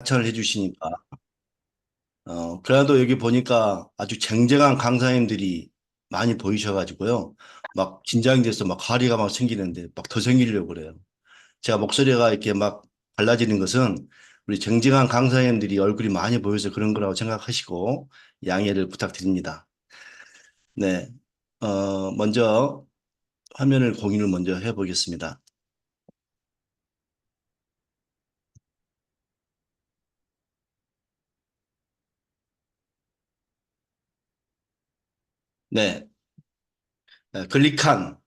추천을 해주시니까, 그래도 여기 보니까 아주 쟁쟁한 강사님들이 많이 보이셔가지고요. 막 긴장이 돼서 막 가리가 막 생기는데 막 더 생기려고 그래요. 제가 목소리가 이렇게 막 달라지는 것은 우리 쟁쟁한 강사님들이 얼굴이 많이 보여서 그런 거라고 생각하시고 양해를 부탁드립니다. 네. 먼저 화면을 공유를 먼저 해보겠습니다. 네. 글리칸,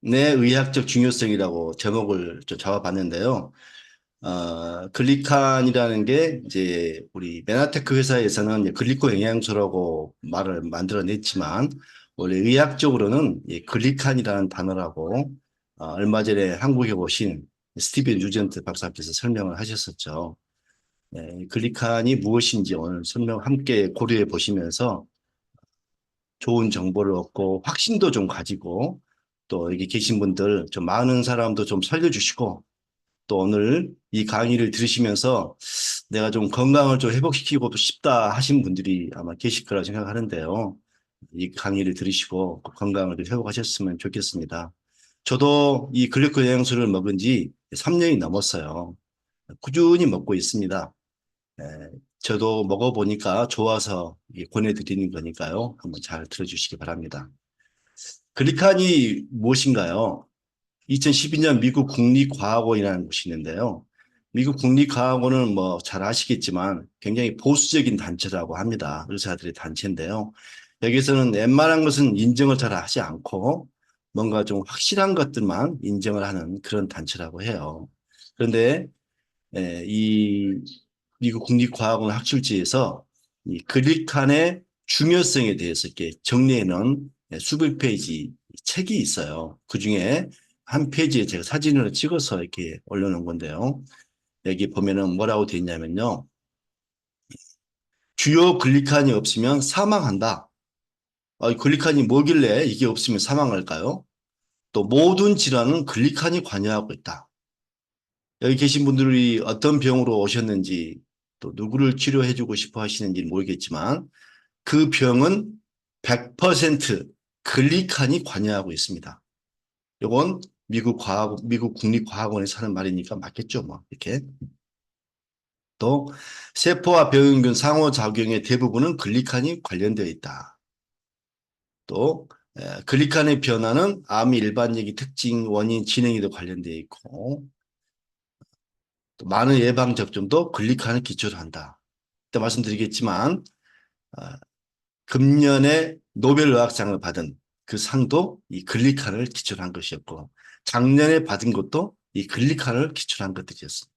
내 의학적 중요성이라고 제목을 좀 잡아봤는데요. 글리칸이라는 게 이제 우리 메나테크 회사에서는 이제 글리코 영양소라고 말을 만들어냈지만 원래 의학적으로는 이 글리칸이라는 단어라고 얼마 전에 한국에 오신 스티븐 뉴전트 박사께서 설명을 하셨었죠. 네, 글리칸이 무엇인지 오늘 설명 함께 고려해 보시면서 좋은 정보를 얻고 확신도 좀 가지고 또 여기 계신 분들 좀 많은 사람도 좀 살려주시고 또 오늘 이 강의를 들으시면서 내가 좀 건강을 좀 회복시키고 싶다 하신 분들이 아마 계실 거라 생각하는데요. 이 강의를 들으시고 건강을 좀 회복하셨으면 좋겠습니다. 저도 이 글리코 영양소를 먹은 지 3년이 넘었어요. 꾸준히 먹고 있습니다. 예, 저도 먹어보니까 좋아서 권해드리는 거니까요. 한번 잘 들어주시기 바랍니다. 글리칸이 무엇인가요? 2012년 미국 국립과학원이라는 곳이 있는데요. 미국 국립과학원은 뭐 잘 아시겠지만 굉장히 보수적인 단체라고 합니다. 의사들의 단체인데요. 여기서는 웬만한 것은 인정을 잘 하지 않고 뭔가 좀 확실한 것들만 인정을 하는 그런 단체라고 해요. 그런데 이 미국 국립과학원 학술지에서 이 글리칸의 중요성에 대해서 이렇게 정리해 놓은 수백 페이지 책이 있어요. 그중에 한 페이지에 제가 사진으로 찍어서 이렇게 올려놓은 건데요. 여기 보면은 뭐라고 되어 있냐면요. 주요 글리칸이 없으면 사망한다. 글리칸이 뭐길래 이게 없으면 사망할까요? 또 모든 질환은 글리칸이 관여하고 있다. 여기 계신 분들이 어떤 병으로 오셨는지 또 누구를 치료해주고 싶어 하시는지 모르겠지만 그 병은 100% 글리칸이 관여하고 있습니다. 이건 미국 국립과학원에서 하는 말이니까 맞겠죠, 뭐, 이렇게. 또, 세포와 병균 상호작용의 대부분은 글리칸이 관련되어 있다. 또, 글리칸의 변화는 암의 일반적인 특징, 원인, 진행에도 관련되어 있고, 또 많은 예방접종도 글리칸을 기초로 한다. 이때 말씀드리겠지만, 어, 금년에 노벨의학상을 받은 그 상도 이 글리칸을 기초로 한 것이었고, 작년에 받은 것도 이 글리칸을 기초로 한 것들이었습니다.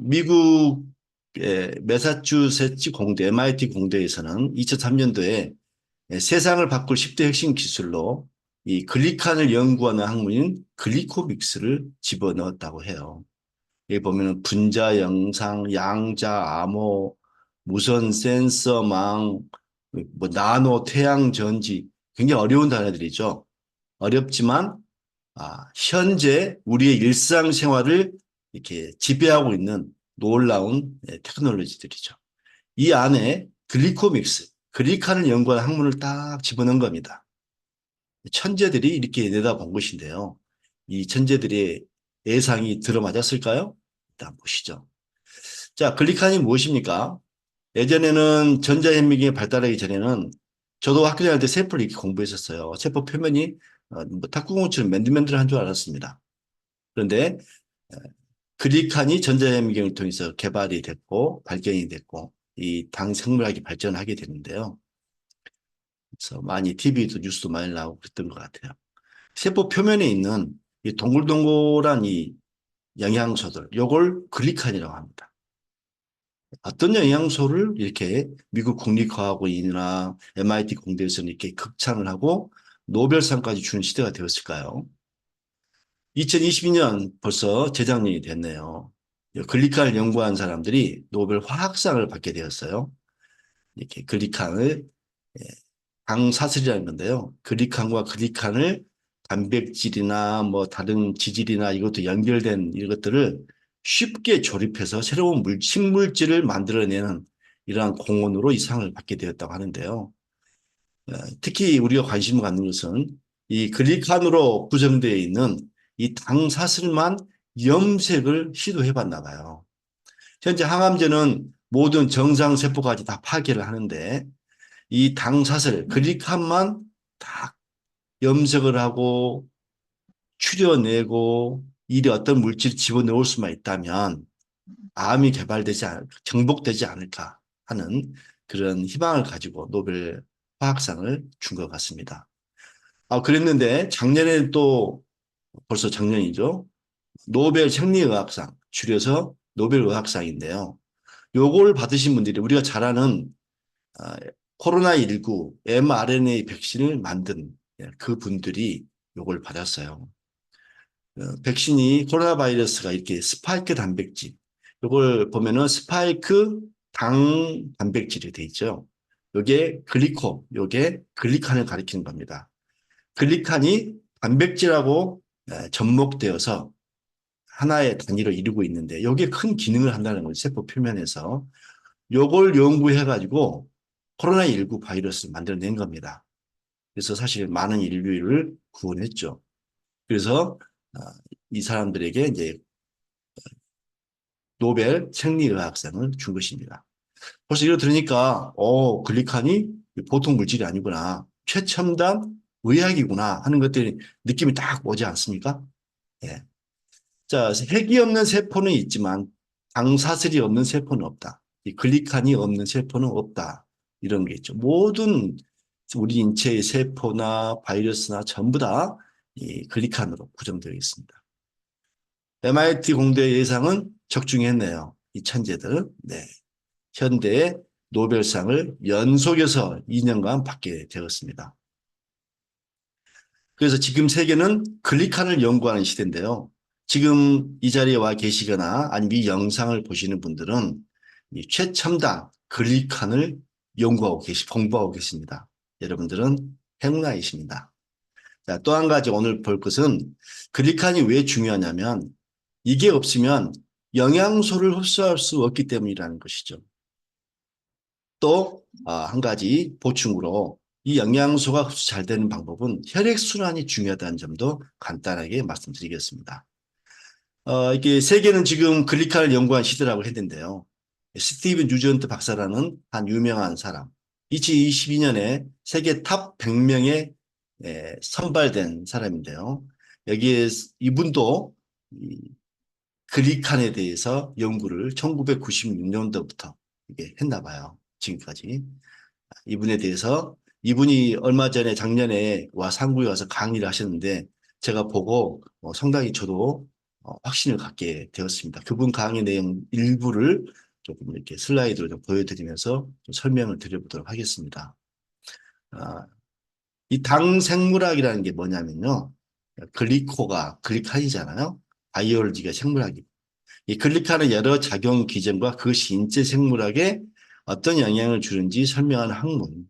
미국의 매사추세츠 공대, MIT 공대에서는 2003년도에 세상을 바꿀 10대 핵심 기술로 이 글리칸을 연구하는 학문인 글리코믹스를 집어넣었다고 해요. 여기 보면은 분자 영상, 양자 암호, 무선 센서망, 뭐 나노 태양 전지 굉장히 어려운 단어들이죠. 어렵지만 현재 우리의 일상생활을 이렇게 지배하고 있는 놀라운 테크놀로지들이죠. 이 안에 글리코믹스, 글리칸을 연구한 학문을 딱 집어넣은 겁니다. 천재들이 이렇게 내다본 것인데요. 이 천재들의 예상이 들어맞았을까요? 일단 보시죠. 자, 글리칸이 무엇입니까? 예전에는 전자현미경이 발달하기 전에는 저도 학교 다닐 때 세포를 이렇게 공부했었어요. 세포 표면이 뭐 탁구공처럼 맨들맨들한 줄 알았습니다. 그런데 글리칸이 전자현미경을 통해서 개발이 됐고 발견이 됐고 이 당생물학이 발전하게 되는데요. 그래서 많이 TV도 뉴스도 많이 나오고 그랬던 것 같아요. 세포 표면에 있는 이 동글동글한 이 영양소들, 요걸 글리칸이라고 합니다. 어떤 영양소를 이렇게 미국 국립과학원이나 MIT 공대에서는 이렇게 극찬을 하고 노벨상까지 주는 시대가 되었을까요? 2022년 벌써 재작년이 됐네요. 글리칸을 연구한 사람들이 노벨 화학상을 받게 되었어요. 이렇게 글리칸을 방사슬이라는 건데요. 글리칸과 글리칸을 단백질이나 뭐 다른 지질이나 이것도 연결된 이것들을 쉽게 조립해서 새로운 식물질을 만들어내는 이러한 공원으로 이 상을 받게 되었다고 하는데요. 특히 우리가 관심을 갖는 것은 이 글리칸으로 구성되어 있는 이 당사슬만 염색을 시도해 봤나 봐요. 현재 항암제는 모든 정상세포까지 다 파괴를 하는데 이 당사슬, 글리칸만 다 염색을 하고 추려내고 이리 어떤 물질을 집어넣을 수만 있다면 암이 정복되지 않을까 하는 그런 희망을 가지고 노벨 화학상을 준 것 같습니다. 그랬는데 작년에 또 벌써 작년이죠. 노벨 생리의학상, 줄여서 노벨의학상인데요. 요걸 받으신 분들이 우리가 잘 아는 코로나19 mRNA 백신을 만든 그 분들이 요걸 받았어요. 백신이 코로나 바이러스가 이렇게 스파이크 단백질, 요걸 보면은 스파이크 당 단백질이 돼 있죠. 요게 글리코, 요게 글리칸을 가리키는 겁니다. 글리칸이 단백질하고 접목되어서 하나의 단위로 이루고 있는데 요게 큰 기능을 한다는 거죠. 세포 표면에서. 요걸 연구해가지고 코로나19 바이러스를 만들어낸 겁니다. 그래서 사실 많은 인류를 구원했죠. 그래서 이 사람들에게 이제 노벨 생리의학상을 준 것입니다. 벌써 이거 들으니까 글리칸이 보통 물질이 아니구나. 최첨단 의학이구나 하는 것들이 느낌이 딱 오지 않습니까? 예. 자, 핵이 없는 세포는 있지만 당사슬이 없는 세포는 없다. 이 글리칸이 없는 세포는 없다. 이런 게 있죠. 모든 우리 인체의 세포나 바이러스나 전부 다 이 글리칸으로 구성되어 있습니다. MIT 공대 예상은 적중했네요. 이 천재들. 네. 현대 노벨상을 연속해서 2년간 받게 되었습니다. 그래서 지금 세계는 글리칸을 연구하는 시대인데요. 지금 이 자리에 와 계시거나 아니면 이 영상을 보시는 분들은 이 최첨단 글리칸을 공부하고 계십니다. 여러분들은 행운아이십니다. 자, 또 한 가지 오늘 볼 것은 글리칸이 왜 중요하냐면 이게 없으면 영양소를 흡수할 수 없기 때문이라는 것이죠. 또 한 가지 보충으로 이 영양소가 흡수 잘 되는 방법은 혈액순환이 중요하다는 점도 간단하게 말씀드리겠습니다. 이게 세계는 지금 글리칸을 연구한 시대라고 했는데요. 스티븐 뉴전트 박사라는 한 유명한 사람, 2022년에 세계 탑 100명에 선발된 사람인데요. 여기에 이분도 글리칸에 대해서 연구를 1996년도부터 이게 했나 봐요. 지금까지. 이분에 대해서 이분이 얼마 전에 작년에 상구에 와서 강의를 하셨는데 제가 보고 상당히 저도 확신을 갖게 되었습니다. 그분 강의 내용 일부를 조금 이렇게 슬라이드로 좀 보여드리면서 좀 설명을 드려보도록 하겠습니다. 이 당생물학이라는 게 뭐냐면요. 글리코가 글리칸이잖아요. 바이오로지가 생물학이. 이 글리칸의 여러 작용 기전과 그것이 인체 생물학에 어떤 영향을 주는지 설명하는 학문.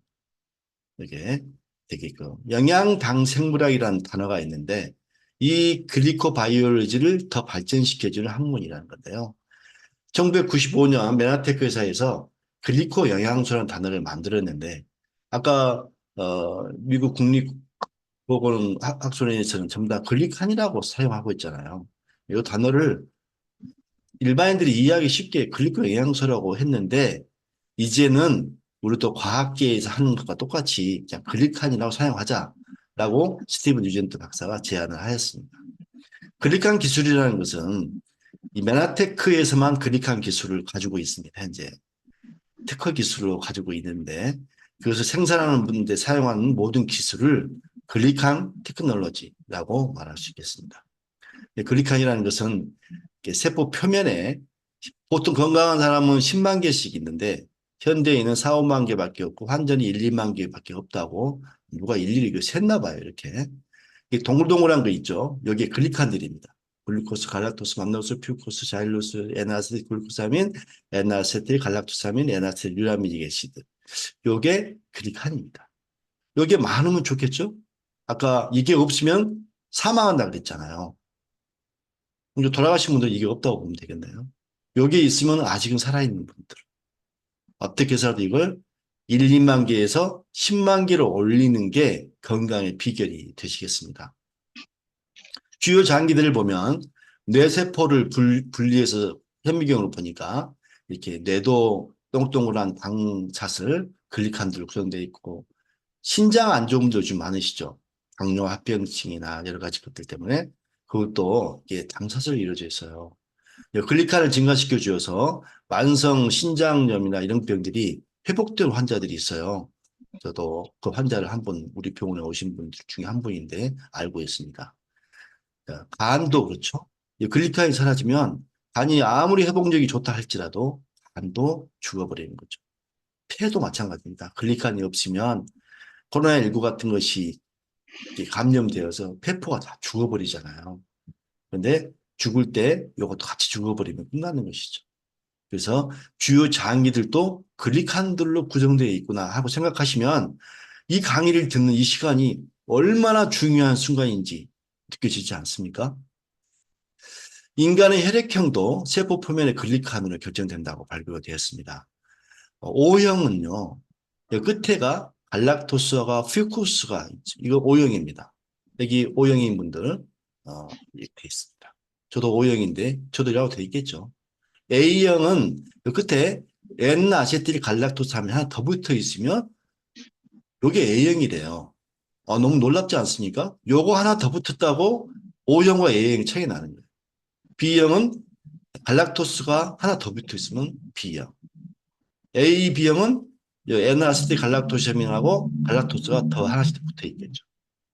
이게 되게 영양당 생물학이라는 단어가 있는데 이 글리코바이올로지를 더 발전시켜주는 학문이라는 건데요. 1995년 메나테크 회사에서 글리코 영양소라는 단어를 만들었는데 아까 미국 국립보건 학술원에서는 전부 다 글리칸이라고 사용하고 있잖아요. 이 단어를 일반인들이 이해하기 쉽게 글리코 영양소라고 했는데 이제는 우리도 과학계에서 하는 것과 똑같이 그냥 글리칸이라고 사용하자라고 스티븐 뉴젠트 박사가 제안을 하였습니다. 글리칸 기술이라는 것은 이 메나테크에서만 글리칸 기술을 가지고 있습니다. 현재 특허 기술을 가지고 있는데 그것을 생산하는 분들 사용하는 모든 기술을 글리칸 테크놀로지라고 말할 수 있겠습니다. 글리칸이라는 것은 세포 표면에 보통 건강한 사람은 10만 개씩 있는데 현대인은 4, 5만 개밖에 없고 환전이 1, 2만 개밖에 없다고 누가 일일이 셌나 봐요. 이렇게. 동글동글한 거 있죠. 여기에 글리칸들입니다. 글루코스, 갈락토스, 맘노스, 퓨코스, 자일로스, 에나세틸, 글루코사민, 에나세틸, 갈락토사민, 에나세틸, 유라미닉 애시드. 요게 글리칸입니다. 요게 많으면 좋겠죠? 아까 이게 없으면 사망한다 그랬잖아요. 이제 돌아가신 분들 이게 없다고 보면 되겠네요. 여기에 있으면 아직은 살아있는 분들. 어떻게 해서라도 이걸 1, 2만 개에서 10만 개로 올리는 게 건강의 비결이 되시겠습니다. 주요 장기들을 보면 뇌세포를 분리해서 현미경으로 보니까 이렇게 뇌도 동글동글한 방사슬, 글리칸들로 구성되어 있고 신장 안 좋은 분들 좀 많으시죠. 당뇨 합병증이나 여러 가지 것들 때문에 그것도 이게 당사슬로 이루어져 있어요. 글리칸을 증가시켜 주어서 만성 신장염이나 이런 병들이 회복된 환자들이 있어요. 저도 그 환자를 한 분 우리 병원에 오신 분들 중에 한 분인데 알고 있습니다. 간도 그렇죠. 이 글리칸이 사라지면 간이 아무리 회복력이 좋다 할지라도 간도 죽어버리는 거죠. 폐도 마찬가지입니다. 글리칸이 없으면 코로나19 같은 것이 감염되어서 폐포가 다 죽어버리잖아요. 그런데 죽을 때 이것도 같이 죽어버리면 끝나는 것이죠. 그래서 주요 장기들도 글리칸들로 구성되어 있구나 하고 생각하시면 이 강의를 듣는 이 시간이 얼마나 중요한 순간인지 느껴지지 않습니까? 인간의 혈액형도 세포 표면의 글리칸으로 결정된다고 발표가 되었습니다. O형은요, 끝에가 갈락토스와 퓨쿠스가 있죠. 이거 O형입니다. 여기 O형인 분들 이렇게 있습니다. 저도 O형인데 저도 이라고 되어 있겠죠. A형은 끝에 N아세틸 갈락토스 하면 하나 더 붙어 있으면 이게 A형이래요. 너무 놀랍지 않습니까? 요거 하나 더 붙었다고 O형과 A형이 차이 나는 거예요. B형은 갈락토스가 하나 더 붙어 있으면 B형. A, B형은 N아세틸 갈락토시amin하고 갈락토스가 더 하나씩 붙어 있겠죠.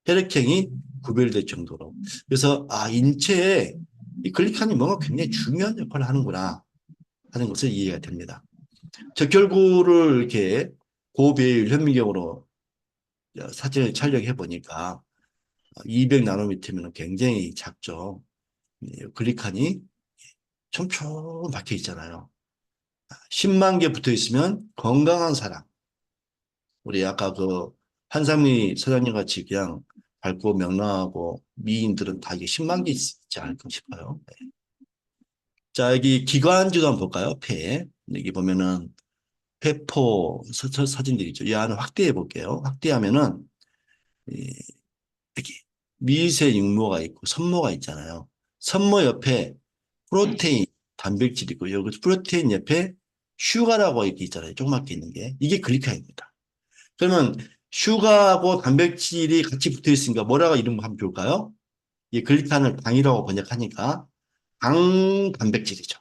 혈액형이 구별될 정도로. 그래서 인체에 이 글리칸이 뭔가 굉장히 중요한 역할을 하는구나 하는 것을 이해가 됩니다. 적혈구를 이렇게 고배율 현미경으로 사진을 촬영해 보니까 200나노미터면 굉장히 작죠. 글리칸이 촘촘 박혀 있잖아요. 10만 개 붙어 있으면 건강한 사람. 우리 아까 그 한상미 사장님 같이 그냥 밝고 명랑하고 미인들은 다 이게 10만 개 있지 않을까 싶어요. 네. 자, 여기 기관지도 한번 볼까요? 폐. 여기 보면은 폐포 사진들이죠. 이 안을 확대해 볼게요. 확대하면은 이렇게 미세 육모가 있고 선모가 있잖아요. 선모 옆에 프로테인, 단백질이 있고 여기 프로테인 옆에 슈가라고 이렇게 있잖아요. 조그맣게 있는 게. 이게 글리칸입니다. 그러면 슈가하고 단백질이 같이 붙어 있으니까 뭐라고 이름 하면 좋을까요? 이 글리칸을 당이라고 번역하니까 당 단백질이죠.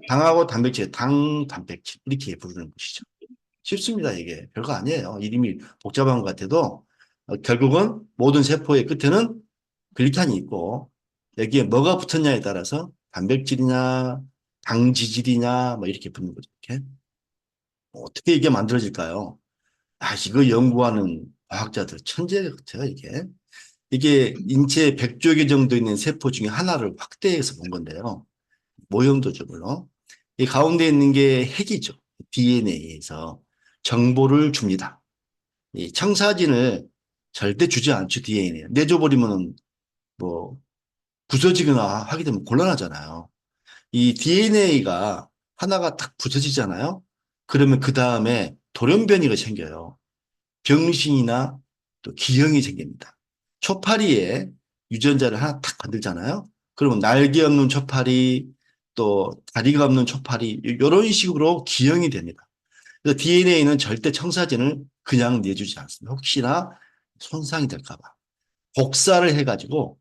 당하고 단백질, 당 단백질 이렇게 부르는 것이죠. 쉽습니다. 이게 별거 아니에요. 이름이 복잡한 것 같아도 결국은 모든 세포의 끝에는 글리칸이 있고 여기에 뭐가 붙었냐에 따라서 단백질이냐 당지질이냐 뭐 이렇게 붙는 거죠. 이렇게. 어떻게 이게 만들어질까요? 이거 연구하는 과학자들 천재 같아요. 이게 인체 100조 개 정도 있는 세포 중에 하나를 확대해서 본 건데요. 모형도죠, 물론. 이 가운데 있는 게 핵이죠. DNA에서 정보를 줍니다. 이 청사진을 절대 주지 않죠, DNA. 내줘버리면 뭐 부서지거나 하게 되면 곤란하잖아요. 이 DNA가 하나가 딱 부서지잖아요. 그러면 그 다음에 돌연변이가 생겨요. 병신이나 또 기형이 생깁니다. 초파리에 유전자를 하나 탁 건들잖아요. 그러면 날개 없는 초파리, 또 다리가 없는 초파리, 이런 식으로 기형이 됩니다. 그래서 DNA는 절대 청사진을 그냥 내주지 않습니다. 혹시나 손상이 될까 봐. 복사를 해가지고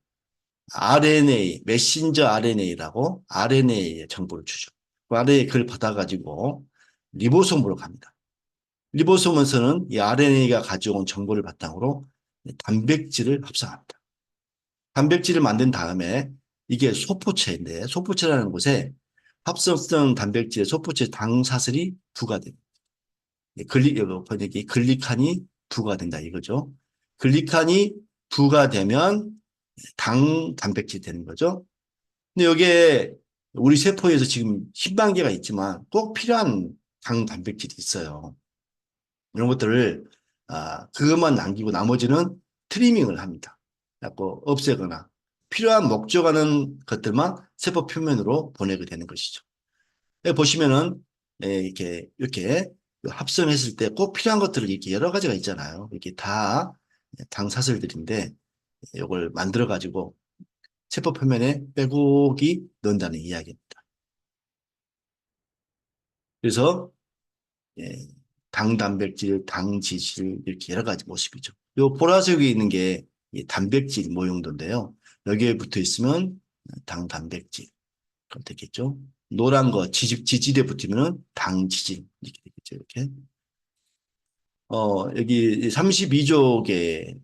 RNA, 메신저 RNA라고 RNA의 정보를 주죠. 그 RNA 그걸 받아가지고 리보솜으로 갑니다. 리보솜에서는 이 RNA가 가져온 정보를 바탕으로 단백질을 합성합니다. 단백질을 만든 다음에 이게 소포체인데 소포체라는 곳에 합성성 단백질의 소포체 당사슬이 부과됩니다. 글리칸이 부과된다 이거죠. 글리칸이 부과되면 당 단백질이 되는 거죠. 근데 여기에 우리 세포에서 지금 10만 개가 있지만 꼭 필요한 당 단백질이 있어요. 이런 것들을 그것만 남기고 나머지는 트리밍을 합니다. 자꾸 없애거나 필요한 목적하는 것들만 세포 표면으로 보내게 되는 것이죠. 여기 보시면은 이렇게 합성했을 때 꼭 필요한 것들을 이렇게 여러 가지가 있잖아요. 이게 다 당사슬들인데 이걸 만들어 가지고 세포 표면에 빼곡히 넣는다는 이야기입니다. 그래서 예, 당 단백질, 당 지질 이렇게 여러 가지 모습이죠. 요 보라색에 있는 게 단백질 모형도인데요. 여기에 붙어 있으면 당 단백질 그럼 되겠죠. 노란 거 지질에 붙으면 당 지질 이렇게 되겠죠. 이렇게 여기 32족의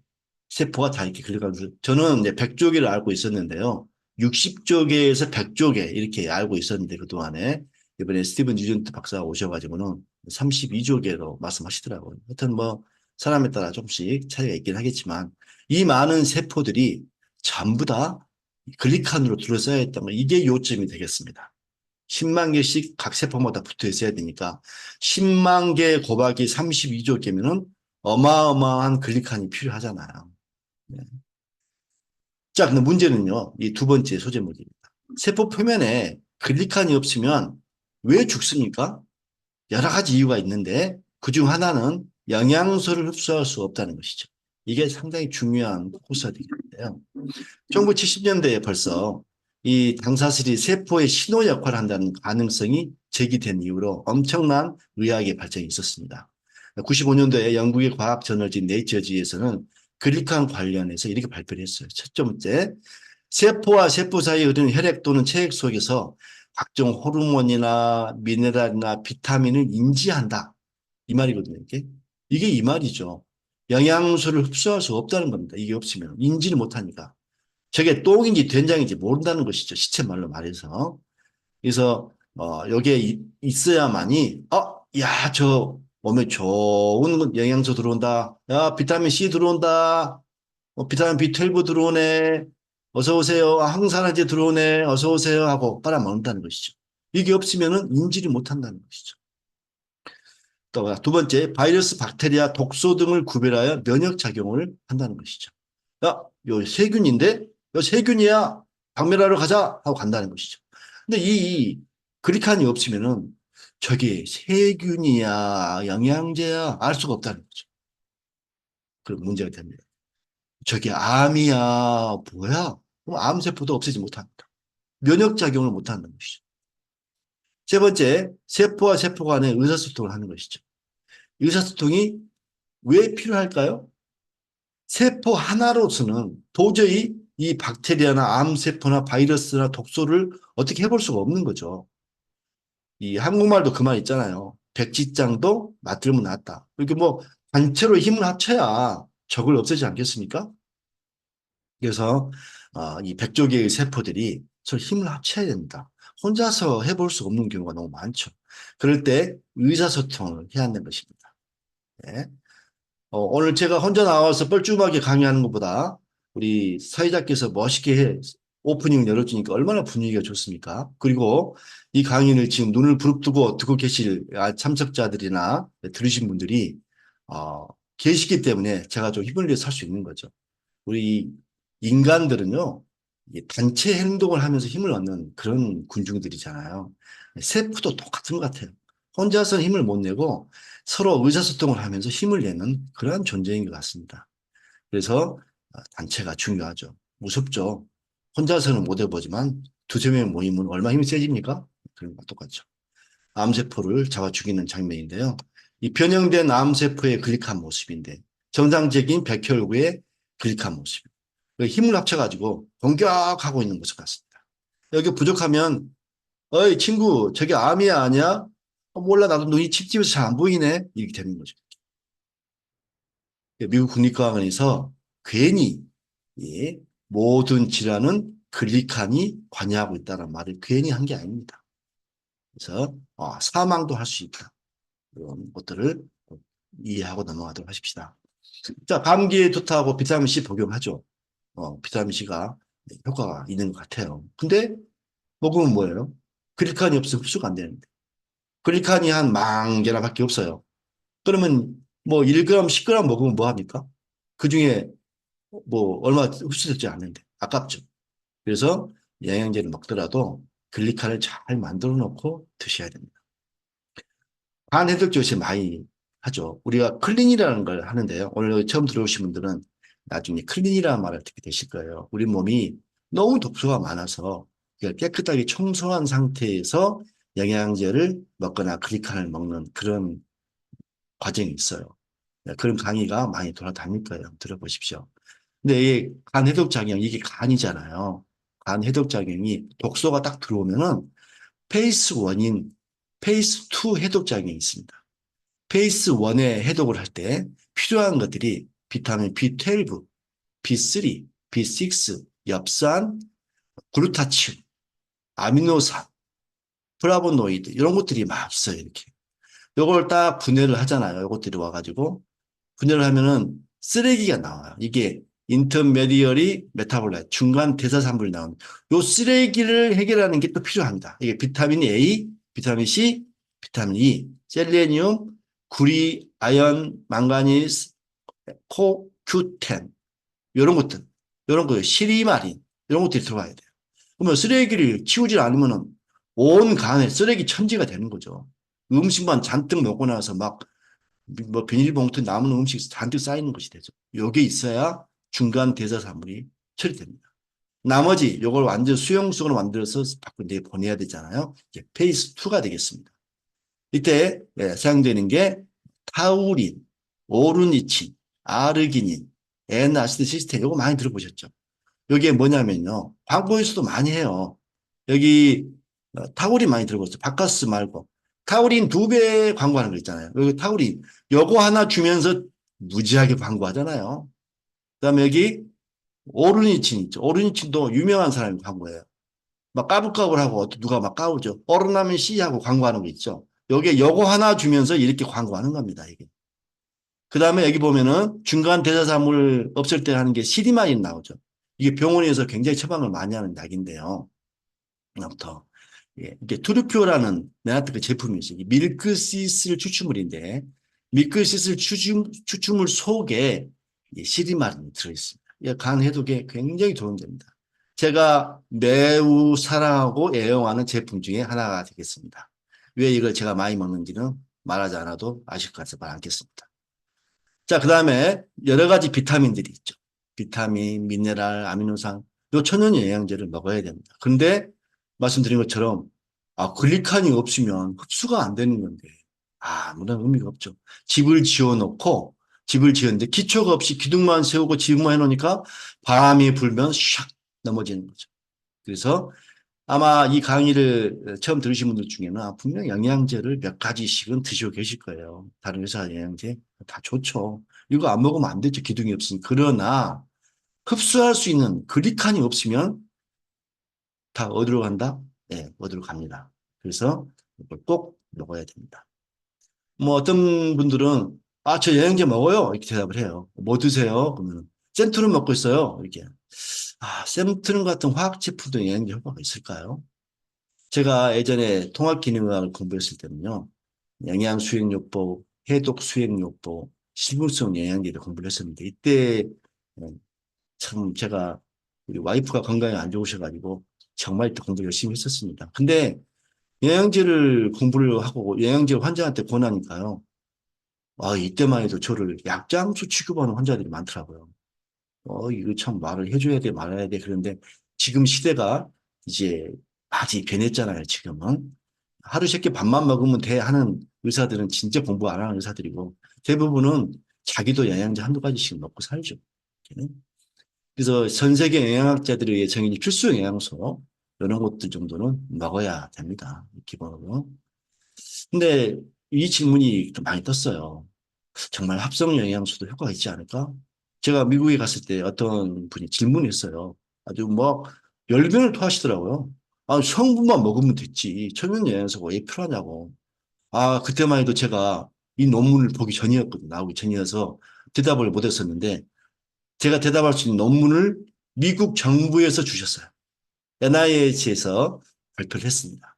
세포가 다 이렇게 걸려가지고 저는 이제 100조개를 알고 있었는데요. 60조개에서 100조개 이렇게 알고 있었는데 그동안에 이번에 스티븐 뉴전트 박사가 오셔가지고는 32조개로 말씀하시더라고요. 하여튼 뭐 사람에 따라 조금씩 차이가 있긴 하겠지만 이 많은 세포들이 전부 다 글리칸으로 둘러싸여 있다면 이게 요점이 되겠습니다. 10만 개씩 각 세포마다 붙어 있어야 되니까 10만 개 곱하기 32조 개면은 어마어마한 글리칸이 필요하잖아요. 네. 자, 근데 문제는요. 이 두 번째 소제목입니다. 세포 표면에 글리칸이 없으면 왜 죽습니까? 여러 가지 이유가 있는데 그중 하나는 영양소를 흡수할 수 없다는 것이죠. 이게 상당히 중요한 호사들인데요. 1970년대에 벌써 이 당사슬이 세포의 신호 역할을 한다는 가능성이 제기된 이후로 엄청난 의학의 발전이 있었습니다. 95년도에 영국의 과학 저널진 네이처지에서는 글리칸 관련해서 이렇게 발표를 했어요. 첫 번째, 세포와 세포 사이에 흐르는 혈액 또는 체액 속에서 각종 호르몬이나 미네랄이나 비타민을 인지한다. 이 말이거든요. 이게 이 말이죠. 영양소를 흡수할 수 없다는 겁니다. 이게 없으면 인지를 못하니까. 저게 똥인지 된장인지 모른다는 것이죠. 시체 말로 말해서. 그래서 여기에 있어야만이 야, 저 몸에 좋은 영양소 들어온다. 야, 비타민 C 들어온다. 비타민 B12 들어오네. 어서 오세요. 항산화제 들어오네. 어서 오세요 하고 빨아먹는다는 것이죠. 이게 없으면은 인지를 못한다는 것이죠. 또 두 번째, 바이러스, 박테리아, 독소 등을 구별하여 면역 작용을 한다는 것이죠. 야, 요 세균인데? 요 세균이야. 박멸하러 가자 하고 간다는 것이죠. 근데 이 그리칸이 없으면은 저게 세균이야, 영양제야 알 수가 없다는 거죠. 그럼 문제가 됩니다. 저게 암이야, 뭐야? 그럼 암세포도 없애지 못합니다. 면역작용을 못한다는 것이죠. 세 번째, 세포와 세포 간의 의사소통을 하는 것이죠. 의사소통이 왜 필요할까요? 세포 하나로서는 도저히 이 박테리아나 암세포나 바이러스나 독소를 어떻게 해볼 수가 없는 거죠. 이 한국말도 그 말 있잖아요. 백지장도 맞들면 낫다. 이렇게 뭐 단체로 힘을 합쳐야 적을 없애지 않겠습니까? 그래서 이 100조 개의 세포들이 서로 힘을 합쳐야 됩니다. 혼자서 해볼 수 없는 경우가 너무 많죠. 그럴 때 의사소통을 해야 하는 것입니다. 네. 오늘 제가 혼자 나와서 뻘쭘하게 강의하는 것보다 우리 사회자께서 멋있게 오프닝을 열어주니까 얼마나 분위기가 좋습니까? 그리고 이 강의를 지금 눈을 부릅뜨고 듣고 계실 참석자들이나 들으신 분들이 어, 계시기 때문에 제가 좀 힘을 내서 살 수 있는 거죠. 우리 인간들은요, 단체 행동을 하면서 힘을 얻는 그런 군중들이잖아요. 세포도 똑같은 것 같아요. 혼자서는 힘을 못 내고 서로 의사소통을 하면서 힘을 내는 그러한 존재인 것 같습니다. 그래서 단체가 중요하죠. 무섭죠. 혼자서는 못 해보지만 두세 명 모이면 얼마나 힘이 세집니까? 그런 거 똑같죠. 암세포를 잡아 죽이는 장면인데요. 이 변형된 암세포의 글리칸 모습인데 정상적인 백혈구의 글리칸 모습. 힘을 합쳐가지고 공격하고 있는 모습 같습니다. 여기 부족하면 어이 친구 저게 암이야 아니야? 몰라 나도 눈이 찝찝해서 잘 안 보이네 이렇게 되는 거죠. 미국 국립과학원에서 괜히 예, 모든 질환은 글리칸이 관여하고 있다는 말을 괜히 한 게 아닙니다. 그래서 사망도 할 수 있다. 이런 것들을 이해하고 넘어가도록 하십시다. 자, 감기에 좋다고 비타민C 복용하죠. 비타민 C가 효과가 있는 것 같아요. 근데 먹으면 뭐예요? 글리칸이 없으면 흡수가 안 되는데. 글리칸이 한 10,000개나 밖에 없어요. 그러면 뭐 1g, 10g 먹으면 뭐 합니까? 그 중에 뭐 얼마 흡수되지 않는데. 아깝죠. 그래서 영양제를 먹더라도 글리칸을 잘 만들어 놓고 드셔야 됩니다. 간해독 조시 많이 하죠. 우리가 클린이라는 걸 하는데요. 오늘 처음 들어오신 분들은 나중에 클린이라는 말을 듣게 되실 거예요. 우리 몸이 너무 독소가 많아서 깨끗하게 청소한 상태에서 영양제를 먹거나 글리칸을 먹는 그런 과정이 있어요. 그런 강의가 많이 돌아다닐 거예요. 들어보십시오. 근데 이 간 해독작용, 이게 간이잖아요. 간 해독작용이 독소가 딱 들어오면은 페이스 1인 페이스 2 해독작용이 있습니다. 페이스 1의 해독을 할 때 필요한 것들이 비타민 B12, B3, B6, 엽산, 글루타치온, 아미노산, 플라보노이드 이런 것들이 막 있어요. 이렇게. 요걸 딱 분해를 하잖아요. 요것들이 와가지고 분해를 하면은 쓰레기가 나와요. 이게 인터메디어리 메타볼라이트 중간 대사산물이 나오는 요 쓰레기를 해결하는 게 또 필요합니다. 이게 비타민 A, 비타민 C, 비타민 E, 셀레니움, 구리, 아연, 망가니스, 코큐텐 이런 것들, 이런 거 시리마린 이런 것들이 들어가야 돼요. 그러면 쓰레기를 치우지 않으면은 온 간에 쓰레기 천지가 되는 거죠. 음식만 잔뜩 먹고 나서 막 뭐 비닐봉투 남은 음식 잔뜩 쌓이는 것이 되죠. 요게 있어야 중간 대사산물이 처리됩니다. 나머지 요걸 완전 수용성으로 만들어서 밖으로 내보내야 되잖아요. 이제 페이스 2가 되겠습니다. 이때 사용되는 게 타우린, 오르니친, 아르기닌, N아시드 시스템 이거 많이 들어보셨죠? 여기에 뭐냐면요. 광고에서도 많이 해요. 여기 타우린 많이 들어봤어요. 바카스 말고. 타우린 2배 광고하는 거 있잖아요. 여기 타우린 요거 하나 주면서 무지하게 광고하잖아요. 그다음에 여기 오르니친 있죠. 오르니친도 유명한 사람이 광고해요. 막 까불까불하고 누가 막 까우죠. 오르나민 C하고 광고하는 거 있죠. 여기에 요거 하나 주면서 이렇게 광고하는 겁니다. 이게. 그다음에 여기 보면은 중간 대사산물 없을 때 하는 게 시리마인 나오죠. 이게 병원에서 굉장히 처방을 많이 하는 약인데요. 부터 이게 투르표라는 메나트 그 제품이 있어요. 밀크시슬 추출물인데 밀크시슬 추출물 속에 시리마린이 들어있습니다. 간 해독에 굉장히 도움됩니다. 제가 매우 사랑하고 애용하는 제품 중에 하나가 되겠습니다. 왜 이걸 제가 많이 먹는지는 말하지 않아도 아실 것 같아서 말 않겠습니다. 자, 그 다음에 여러 가지 비타민들이 있죠. 비타민, 미네랄, 아미노산, 요 천연 영양제를 먹어야 됩니다. 근데 말씀드린 것처럼 글리칸이 없으면 흡수가 안 되는 건데 아무런 의미가 없죠. 집을 지어놓고 집을 지었는데 기초가 없이 기둥만 세우고 지붕만 해놓으니까 바람이 불면 샥 넘어지는 거죠. 그래서 아마 이 강의를 처음 들으신 분들 중에는 분명 영양제를 몇 가지씩은 드시고 계실 거예요. 다른 회사 영양제 다 좋죠. 이거 안 먹으면 안 되죠. 기둥이 없으니. 그러나 흡수할 수 있는 글리칸이 없으면 다 어디로 간다? 네, 어디로 갑니다. 그래서 이걸 꼭 먹어야 됩니다. 뭐 어떤 분들은 저 영양제 먹어요. 이렇게 대답을 해요. 뭐 드세요? 그러면 센트룸 먹고 있어요. 이렇게. 센트룸 같은 화학 제품도 영양제 효과가 있을까요? 제가 예전에 통합기능학을 공부했을 때는요. 영양수행요법, 해독수행요법, 식물성 영양제를 공부를 했었는데 이때 참 제가 우리 와이프가 건강이 안 좋으셔가지고 정말 이때 공부 열심히 했었습니다. 근데 영양제를 공부를 하고 영양제 환자한테 권하니까요. 이때만 해도 저를 약장수 취급하는 환자들이 많더라고요. 이거 참 말을 해줘야 돼, 말아야 돼. 그런데 지금 시대가 이제 많이 변했잖아요, 지금은. 하루 세끼 밥만 먹으면 돼 하는 의사들은 진짜 공부 안 하는 의사들이고 대부분은 자기도 영양제 한두 가지씩 먹고 살죠. 그래서 전 세계 영양학자들에 의해 정해진 필수 영양소 이런 것들 정도는 먹어야 됩니다. 기본으로. 근데 이 질문이 좀 많이 떴어요. 정말 합성 영양소도 효과가 있지 않을까? 제가 미국에 갔을 때 어떤 분이 질문했어요. 아주 뭐 열변을 토하시더라고요. 성분만 먹으면 됐지. 천연 영양소가 왜 필요하냐고. 그때만 해도 제가 이 논문을 보기 전이었거든요. 나오기 전이어서 대답을 못했었는데 제가 대답할 수 있는 논문을 미국 정부에서 주셨어요. NIH에서 발표를 했습니다.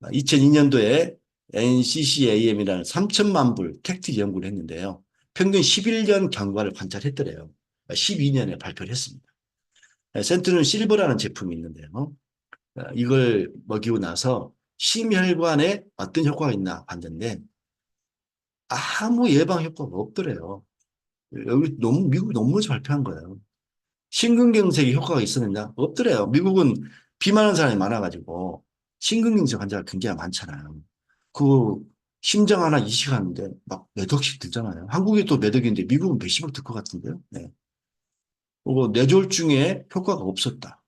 2002년도에 NCCAM이라는 3천만 불 택틱 연구를 했는데요. 평균 11년 경과를 관찰했더래요. 12년에 발표를 했습니다. 센트룸 실버라는 제품이 있는데요. 이걸 먹이고 나서 심혈관에 어떤 효과가 있나 봤는데 아무 예방 효과가 없더래요. 여기 너무 미국 논문에서 발표한 거예요. 심근경색에 효과가 있었느냐? 없더래요. 미국은 비 많은 사람이 많아가지고 심근경색 환자가 굉장히 많잖아요. 그 심장 하나 이식하는데 막 몇 억씩 들잖아요. 한국이 또 몇 억인데 미국은 몇십억 들 것 같은데요. 네. 그리고 뇌졸중에 효과가 없었다.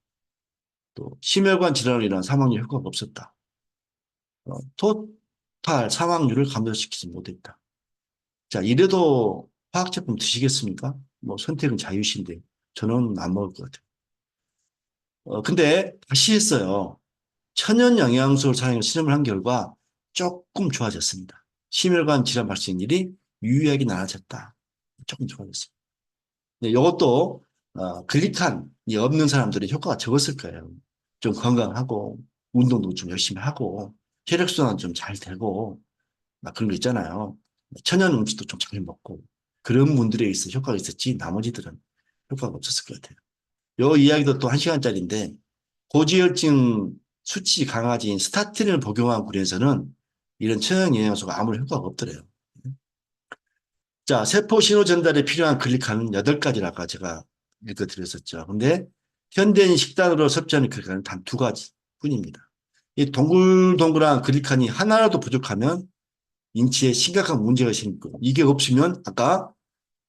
또 심혈관 질환으로 인한 사망률 효과가 없었다. 토탈 사망률을 감소시키지 못했다. 자, 이래도 화학제품 드시겠습니까? 뭐 선택은 자유신데 저는 안 먹을 것 같아요. 근데 다시 했어요. 천연 영양소를 사용해 실험을 한 결과 조금 좋아졌습니다. 심혈관 질환 발생률이 유의하게 낮아졌다. 조금 좋아졌습니다. 네, 이것도 글리칸이 없는 사람들이 효과가 적었을 거예요. 좀 건강하고 운동도 좀 열심히 하고 혈액순환 좀 잘 되고 막 그런 거 있잖아요. 천연 음식도 좀 잘 먹고 그런 분들에 있어 효과가 있었지 나머지들은 효과가 없었을 것 같아요. 요 이야기도 또 한 시간짜리인데 고지혈증 수치 강화제인 스타틴을 복용한 굴에서는 이런 천연 영양소가 아무런 효과가 없더래요. 자, 세포 신호 전달에 필요한 글리칸은 8가지를 아까 제가 읽어드렸었죠. 근데 현대인 식단으로 섭취하는 글리칸은 단 2가지 뿐입니다. 이 동글동글한 글리칸이 하나라도 부족하면 인체에 심각한 문제가 생기고 이게 없으면 아까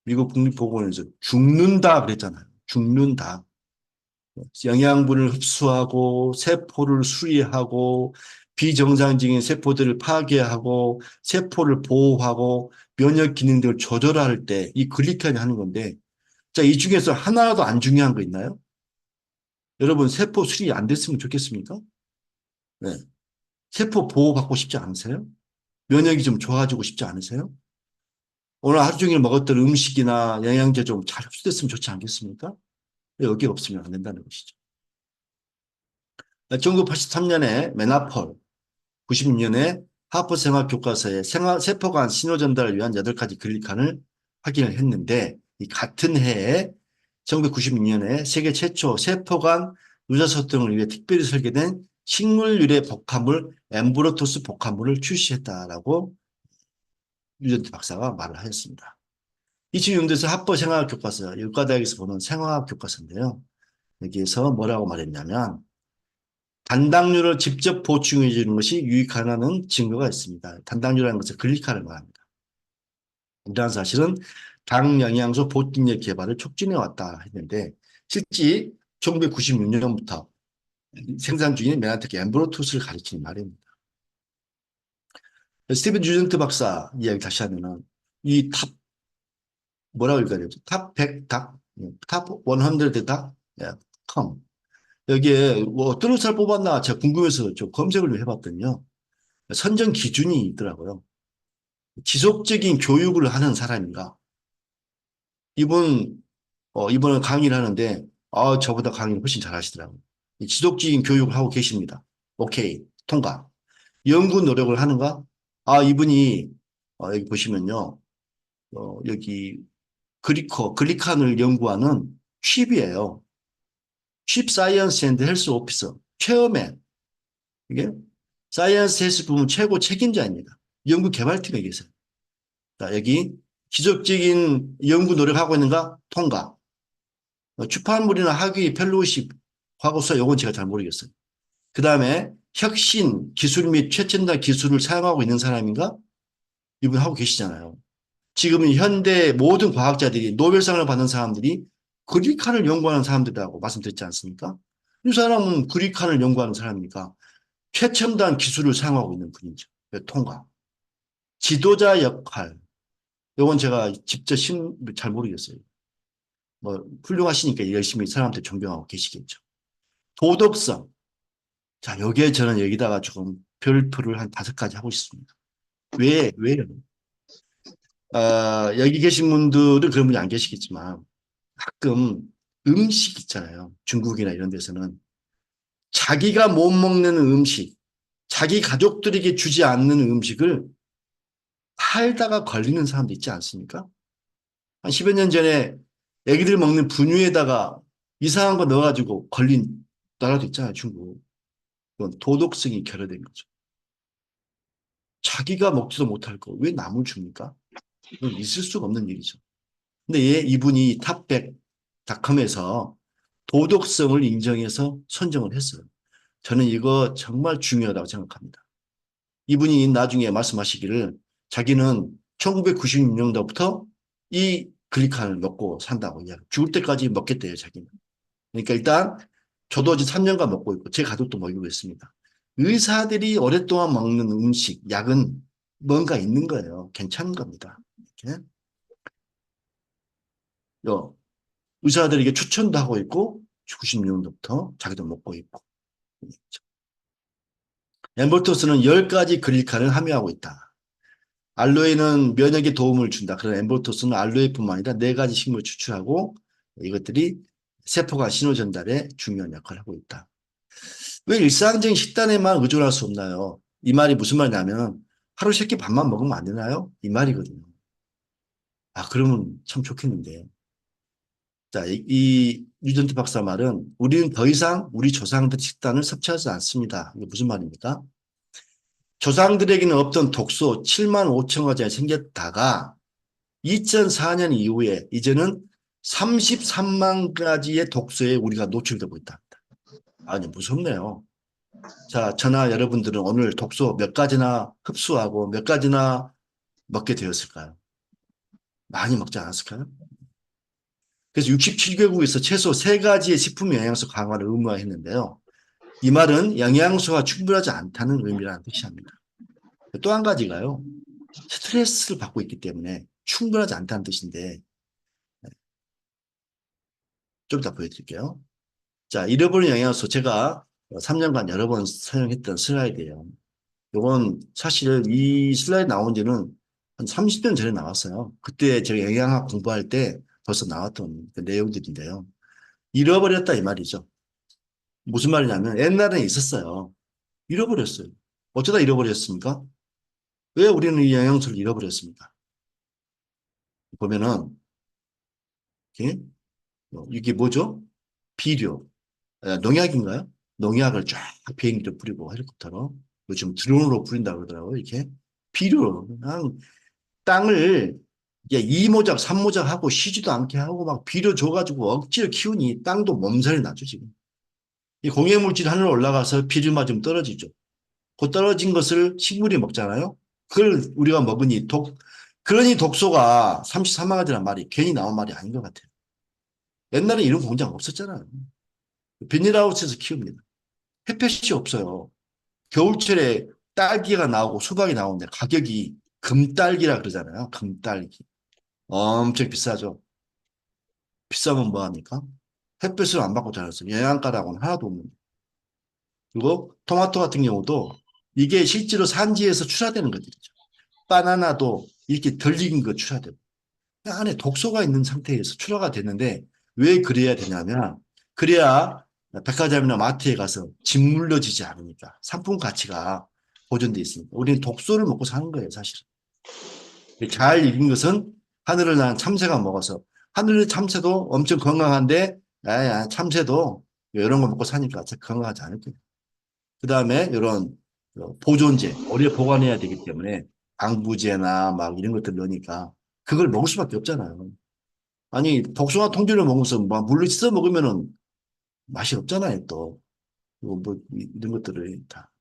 미국 국립보건원에서 죽는다 그랬잖아요. 죽는다. 영양분을 흡수하고 세포를 수리하고 비정상적인 세포들을 파괴하고 세포를 보호하고 면역 기능 등을 조절할 때 이 글리칸이 하는 건데 자, 이 중에서 하나라도 안 중요한 거 있나요? 여러분 세포 수리 안 됐으면 좋겠습니까? 네. 세포 보호받고 싶지 않으세요? 면역이 좀 좋아지고 싶지 않으세요? 오늘 하루 종일 먹었던 음식이나 영양제 좀 잘 흡수됐으면 좋지 않겠습니까? 여기 없으면 안 된다는 것이죠. 1983년에 메나폴, 96년에 하버 생화 교과서에 세포 간 신호 전달을 위한 8가지 글리칸을 확인을 했는데 이 같은 해에 1996년에 세계 최초 세포 간 의사소통을 위해 특별히 설계된 식물 유래 복합물 엠브로토스 복합물을 출시했다라고 유전트 박사가 말을 하였습니다. 이 지금 연도에서 하버 생화학 교과서, 의과대학에서 보는 생화학 교과서인데요. 여기에서 뭐라고 말했냐면 단당류를 직접 보충해 주는 것이 유익하다는 증거가 있습니다. 단당류라는 것은 글리칸을 말합니다. 이러한 사실은 당 영양소 보충제 개발을 촉진해 왔다 했는데 실제 1996년부터 생산 중인 메나텍 엠브로투스를 가리키는 말입니다. 스티븐 주전트 박사 이야기 다시 하면은 이 탑 뭐라고 읽어야 되죠? 탑 100 닭, 탑 100 닭, 컴. 여기에 뭐 어떤 의사를 뽑았나 제가 궁금해서 좀 검색을 해봤더니요. 선정 기준이 있더라고요. 지속적인 교육을 하는 사람인가. 이번에 강의를 하는데, 저보다 강의를 훨씬 잘 하시더라고요. 지속적인 교육을 하고 계십니다. 오케이, 통과. 연구 노력을 하는가? 이분이, 여기 보시면요. 여기 글리칸을 연구하는 칩이에요. 칩 사이언스 앤드 헬스 오피서. 체어맨. 이게 사이언스 헬스 부문 최고 책임자입니다. 연구 개발팀에 계세요. 자, 여기 지속적인 연구 노력하고 있는가? 통과. 출판물이나 학위, 펠로우십, 과거서 요건 제가 잘 모르겠어요. 그 다음에 혁신, 기술 및 최첨단 기술을 사용하고 있는 사람인가? 이분 하고 계시잖아요. 지금 현대 모든 과학자들이 노벨상을 받는 사람들이 그리칸을 연구하는 사람들이라고 말씀드렸지 않습니까? 이 사람은 그리칸을 연구하는 사람이니까 최첨단 기술을 사용하고 있는 분이죠. 통과. 지도자 역할. 이건 제가 직접 잘 모르겠어요. 뭐 훌륭하시니까 열심히 사람한테 존경하고 계시겠죠. 도덕성. 자, 여기에 저는 여기다가 조금 별표를 한 5가지 하고 싶습니다. 왜요? 여기 계신 분들은 그런 분이 안 계시겠지만 가끔 음식 있잖아요. 중국이나 이런 데서는 자기가 못 먹는 음식, 자기 가족들에게 주지 않는 음식을 팔다가 걸리는 사람도 있지 않습니까? 한 10여 년 전에 애기들 먹는 분유에다가 이상한 거 넣어가지고 걸린 나라도 있잖아요, 중국. 그건 도덕성이 결여된 거죠. 자기가 먹지도 못할 거 왜 남을 줍니까? 그건 있을 수가 없는 일이죠. 근데 이분이 탑백닷컴에서 도덕성을 인정해서 선정을 했어요. 저는 이거 정말 중요하다고 생각합니다. 이분이 나중에 말씀하시기를 자기는 1996년도부터 이 글리칸을 먹고 산다고 이야기. 죽을 때까지 먹겠대요, 자기는. 그러니까 일단 저도 이제 3년간 먹고 있고 제 가족도 먹이고 있습니다. 의사들이 오랫동안 먹는 음식, 약은 뭔가 있는 거예요. 괜찮은 겁니다. 이렇게. 의사들에게 추천도 하고 있고 96년도부터 자기도 먹고 있고. 엠볼토스는 10가지 글리칸을 함유하고 있다. 알로에는 면역에 도움을 준다. 그런 엠볼토스는 알로에뿐만 아니라 4가지 식물을 추출하고 이것들이 세포간 신호 전달에 중요한 역할을 하고 있다. 왜 일상적인 식단에만 의존할 수 없나요? 이 말이 무슨 말이냐면 하루 3끼 밥만 먹으면 안 되나요? 이 말이거든요. 아, 그러면 참 좋겠는데. 자, 이 유전트 박사 말은 우리는 더 이상 우리 조상들 식단을 섭취하지 않습니다. 이게 무슨 말입니까? 조상들에게는 없던 독소 7만 5천 가지가 생겼다가 2004년 이후에 이제는 33만 가지의 독소에 우리가 노출되고 있다. 아니, 무섭네요. 자, 저나 여러분들은 오늘 독소 몇 가지나 흡수하고 몇 가지나 먹게 되었을까요? 많이 먹지 않았을까요? 그래서 67개국에서 최소 3가지의 식품 영양소 강화를 의무화했는데요. 이 말은 영양소가 충분하지 않다는 의미라는 뜻이 합니다. 또 한 가지가요. 스트레스를 받고 있기 때문에 충분하지 않다는 뜻인데 좀 이따 보여드릴게요. 자, 잃어버린 영양소 제가 3년간 여러 번 사용했던 슬라이드예요. 이건 사실 이 슬라이드 나온 지는 한 30년 전에 나왔어요. 그때 제가 영양학 공부할 때 벌써 나왔던 그 내용들인데요. 잃어버렸다 이 말이죠. 무슨 말이냐면 옛날에 있었어요. 잃어버렸어요. 어쩌다 잃어버렸습니까? 왜 우리는 이 영양소를 잃어버렸습니까? 보면은 이게 뭐죠? 비료, 농약인가요? 농약을 쫙 비행기로 뿌리고 헬리콥터로 요즘 드론으로 뿌린다고 그러더라고요. 이렇게 비료로 그냥 땅을 이제 2모작, 3모작 하고 쉬지도 않게 하고 막 비료 줘가지고 억지로 키우니 땅도 몸살이 나죠, 지금. 이 공해물질 하늘 올라가서 비료 맞으면 떨어지죠. 그 떨어진 것을 식물이 먹잖아요. 그걸 우리가 먹으니 그러니 독소가 33만 가지란 말이 괜히 나온 말이 아닌 것 같아요. 옛날에 이런 공장 없었잖아요. 비닐하우스에서 키웁니다. 햇볕이 없어요. 겨울철에 딸기가 나오고 수박이 나오는데 가격이 금딸기라 그러잖아요. 금딸기. 엄청 비싸죠. 비싸면 뭐합니까? 햇볕을 안 받고 자랐어요. 영양가라고는 하나도 없는. 그리고 토마토 같은 경우도 이게 실제로 산지에서 출하되는 것들이죠. 바나나도 이렇게 덜 익은 거 출하되고 그 안에 독소가 있는 상태에서 출하가 되는데 왜 그래야 되냐면 그래야 백화점이나 마트에 가서 짓물러지지 않으니까 상품 가치가 보존돼 있으니까 우리는 독소를 먹고 사는 거예요 사실은. 잘 익은 것은 하늘을 난 참새가 먹어서 하늘의 참새도 엄청 건강한데 참새도 이런 거 먹고 사니까 건강하지 않을 거예요. 그 다음에 이런 보존제 오래 보관해야 되기 때문에 방부제나 막 이런 것들 넣으니까 그걸 먹을 수밖에 없잖아요. 아니 복숭아 통조림을 먹으면서 막 물로 씻어 먹으면은 맛이 없잖아요 또. 뭐 이런 것들을 다.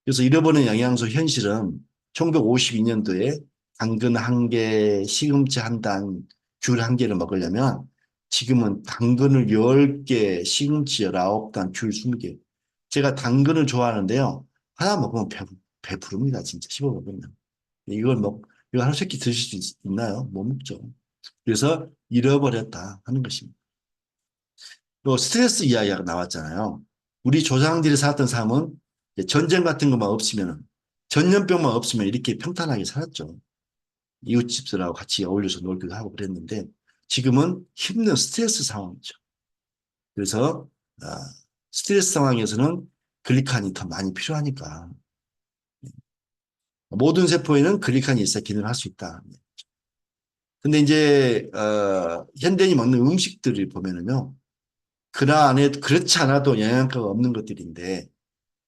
그래서 잃어버린 영양소 현실은 1952년도에 당근 1개, 시금치 1단, 귤 1개를 먹으려면 지금은 당근을 10개, 시금치 19단, 귤 20개. 제가 당근을 좋아하는데요. 하나 먹으면 배부릅니다. 진짜 씹어 먹으면. 이거 하루 세끼 드실 수 있나요? 못 먹죠. 그래서 잃어버렸다 하는 것입니다. 또 스트레스 이야기가 나왔잖아요. 우리 조상들이 살았던 삶은 전쟁 같은 것만 없으면 전염병만 없으면 이렇게 평탄하게 살았죠. 이웃집들하고 같이 어울려서 놀기도 하고 그랬는데 지금은 힘든 스트레스 상황이죠. 그래서 스트레스 상황에서는 글리칸이 더 많이 필요하니까 모든 세포에는 글리칸이 있어야 기능을 할 수 있다. 근데 이제 현대인이 먹는 음식들을 보면은요. 그 안에 그렇지 않아도 영양가가 없는 것들인데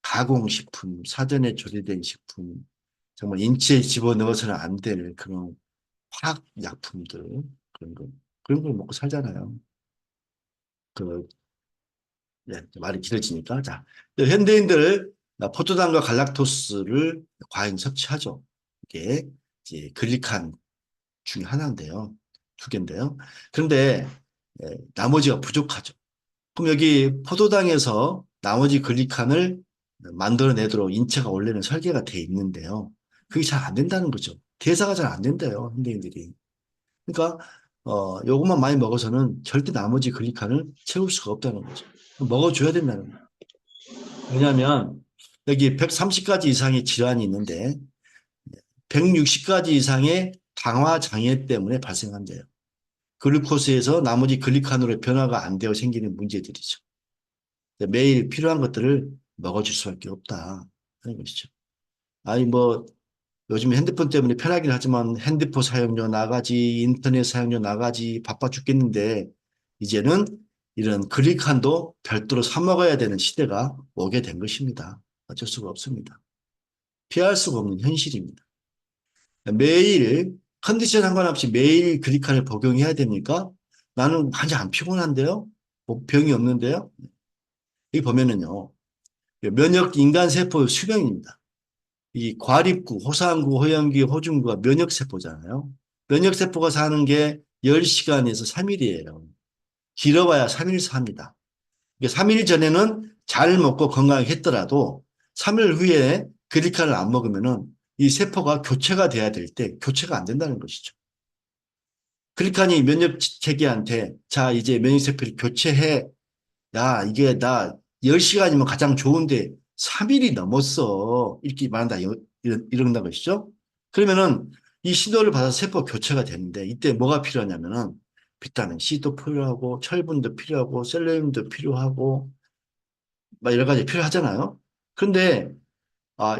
가공식품, 사전에 조리된 식품, 정말 인체에 집어넣어서는 안 될 그런 화학약품들 그런 걸 먹고 살잖아요. 그 네, 말이 길어지니까. 자, 현대인들 포도당과 갈락토스를 과잉 섭취하죠. 이게 이제 글리칸 중에 하나인데요. 두 개인데요. 그런데 나머지가 부족하죠. 그럼 여기 포도당에서 나머지 글리칸을 만들어내도록 인체가 원래는 설계가 돼 있는데요. 그게 잘 안 된다는 거죠. 대사가 잘 안 된대요, 현대인들이. 그러니까 요것만 많이 먹어서는 절대 나머지 글리칸을 채울 수가 없다는 거죠. 먹어줘야 된다는 거예요. 왜냐하면 여기 130가지 이상의 질환이 있는데 160가지 이상의 당화 장애 때문에 발생한대요. 글루코스에서 나머지 글리칸으로 변화가 안 되어 생기는 문제들이죠. 매일 필요한 것들을 먹어줄 수밖에 없다 하는 것이죠. 아니 뭐 요즘 핸드폰 때문에 편하긴 하지만 핸드폰 사용료 나가지, 인터넷 사용료 나가지, 바빠 죽겠는데 이제는 이런 글리칸도 별도로 사 먹어야 되는 시대가 오게 된 것입니다. 어쩔 수가 없습니다. 피할 수가 없는 현실입니다. 매일 컨디션 상관없이 매일 글리칸을 복용해야 됩니까? 나는 완전 안 피곤한데요? 뭐 병이 없는데요? 여기 보면은요. 면역 인간 세포의 수명입니다. 이 과립구, 호상구, 호영기, 호중구가 면역세포잖아요. 면역세포가 사는 게 10시간에서 3일이에요. 길어봐야 3일 삽니다. 3일 전에는 잘 먹고 건강하게 했더라도 3일 후에 글리칸을 안 먹으면은 이 세포가 교체가 돼야 될 때 교체가 안 된다는 것이죠. 글리칸이 면역체계한테 자, 이제 면역세포를 교체해. 야, 이게 나 10시간이면 가장 좋은데 3일이 넘었어. 이렇게 말한다. 이런다 것이죠. 그러면은 이 신호를 받아서 세포 교체가 되는데 이때 뭐가 필요하냐면은 비타민 C도 필요하고 철분도 필요하고 셀레늄도 필요하고 막 여러 가지 필요하잖아요. 그런데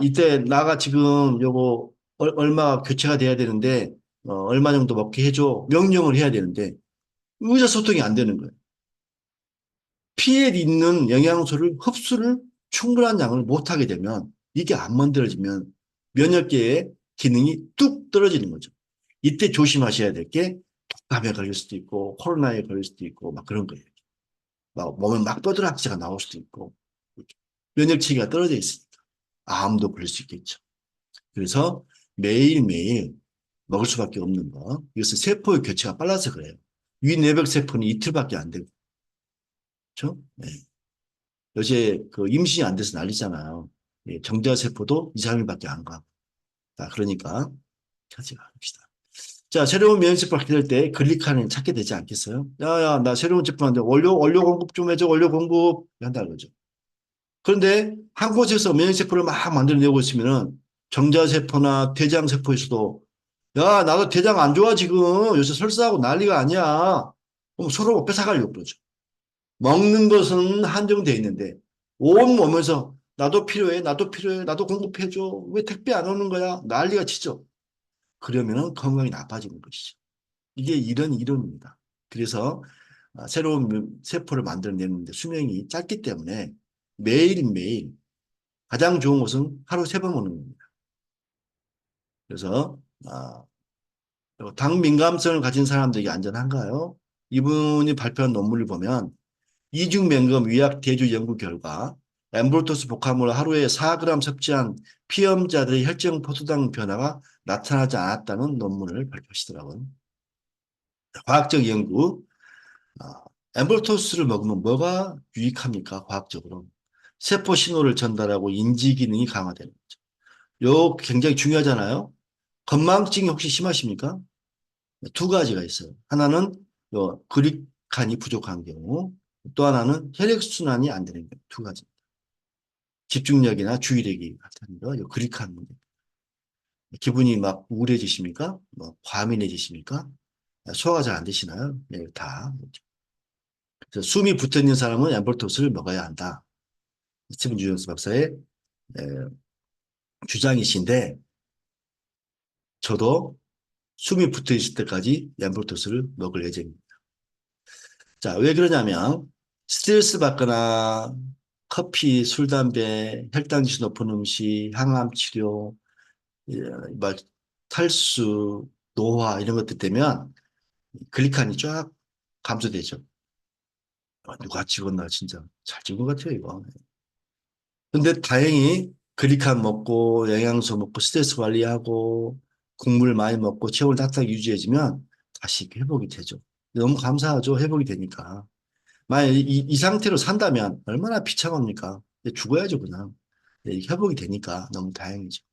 이때 나가 지금 요거 얼마 교체가 돼야 되는데 얼마 정도 먹게 해줘. 명령을 해야 되는데 의사소통이 안 되는 거예요. 피에 있는 영양소를 흡수를 충분한 양을 못하게 되면 이게 안 만들어지면 면역계의 기능이 뚝 떨어지는 거죠. 이때 조심하셔야 될 게 독감에 걸릴 수도 있고 코로나에 걸릴 수도 있고 막 그런 거예요. 막 몸에 막 뼈드락지가 나올 수도 있고 면역체계가 떨어져 있으니까 암도 걸릴 수 있겠죠. 그래서 매일매일 먹을 수밖에 없는 거. 이것은 세포의 교체가 빨라서 그래요. 위내벽 세포는 이틀밖에 안 되고 그렇죠? 네. 요새 그 임신이 안 돼서 난리잖아요. 예, 정자 세포도 2, 3일밖에 안 가고. 자, 그러니까 같이 가봅시다. 자, 새로운 면역세포를 갖게 될 때 글리칸을 찾게 되지 않겠어요? 야야, 나 새로운 제품한테 원료 공급 좀 해줘, 원료 공급 한다는 거죠. 그런데 한 곳에서 면역세포를 막 만들어내고 있으면은 정자세포나 대장세포에서도 야, 나도 대장 안 좋아 지금 요새 설사하고 난리가 아니야. 그럼 서로 뺏어가려고 그러죠. 먹는 것은 한정되어 있는데 온 몸에서 나도 필요해, 나도 필요해, 나도 공급해줘. 왜 택배 안 오는 거야? 난리가 치죠. 그러면 건강이 나빠지는 것이죠. 이게 이런 이론입니다. 그래서 새로운 세포를 만들어내는데 수명이 짧기 때문에 매일매일 가장 좋은 것은 하루 3번 먹는 겁니다. 그래서 당 민감성을 가진 사람들에게 안전한가요? 이분이 발표한 논문을 보면 이중맹금 위약 대주 연구 결과 엠볼토스 복합물을 하루에 4g 섭취한 피험자들의 혈중 포도당 변화가 나타나지 않았다는 논문을 발표하시더라고요. 과학적 연구, 엠볼토스를 먹으면 뭐가 유익합니까? 과학적으로. 세포 신호를 전달하고 인지 기능이 강화되는 거죠. 요 굉장히 중요하잖아요. 건망증이 혹시 심하십니까? 두 가지가 있어요. 하나는 요 글리칸이 부족한 경우, 또 하나는 혈액순환이 안 되는 경우, 두 가지. 집중력이나 주의력이 같은 거, 요 글리칸 문제. 기분이 막 우울해지십니까? 뭐 과민해지십니까? 소화가 잘 안 되시나요? 네, 다. 그래서 숨이 붙어 있는 사람은 엠볼토스를 먹어야 한다. 스티븐 주존스 박사의 에, 주장이신데 저도 숨이 붙어 있을 때까지 엠볼토스를 먹을 예정입니다. 자, 왜 그러냐면 스트레스 받거나 커피, 술, 담배, 혈당 지수 높은 음식, 항암 치료, 예, 막 탈수, 노화 이런 것들 되면 글리칸이 쫙 감소되죠. 누가 찍었나 진짜 잘 찍은 것 같아요 이거. 근데 다행히 글리칸 먹고 영양소 먹고 스트레스 관리하고 국물 많이 먹고 체온을 따뜻하게 유지해주면 다시 회복이 되죠. 너무 감사하죠. 회복이 되니까. 만약 이 상태로 산다면 얼마나 비참합니까? 죽어야죠 그냥. 회복이 되니까 너무 다행이죠.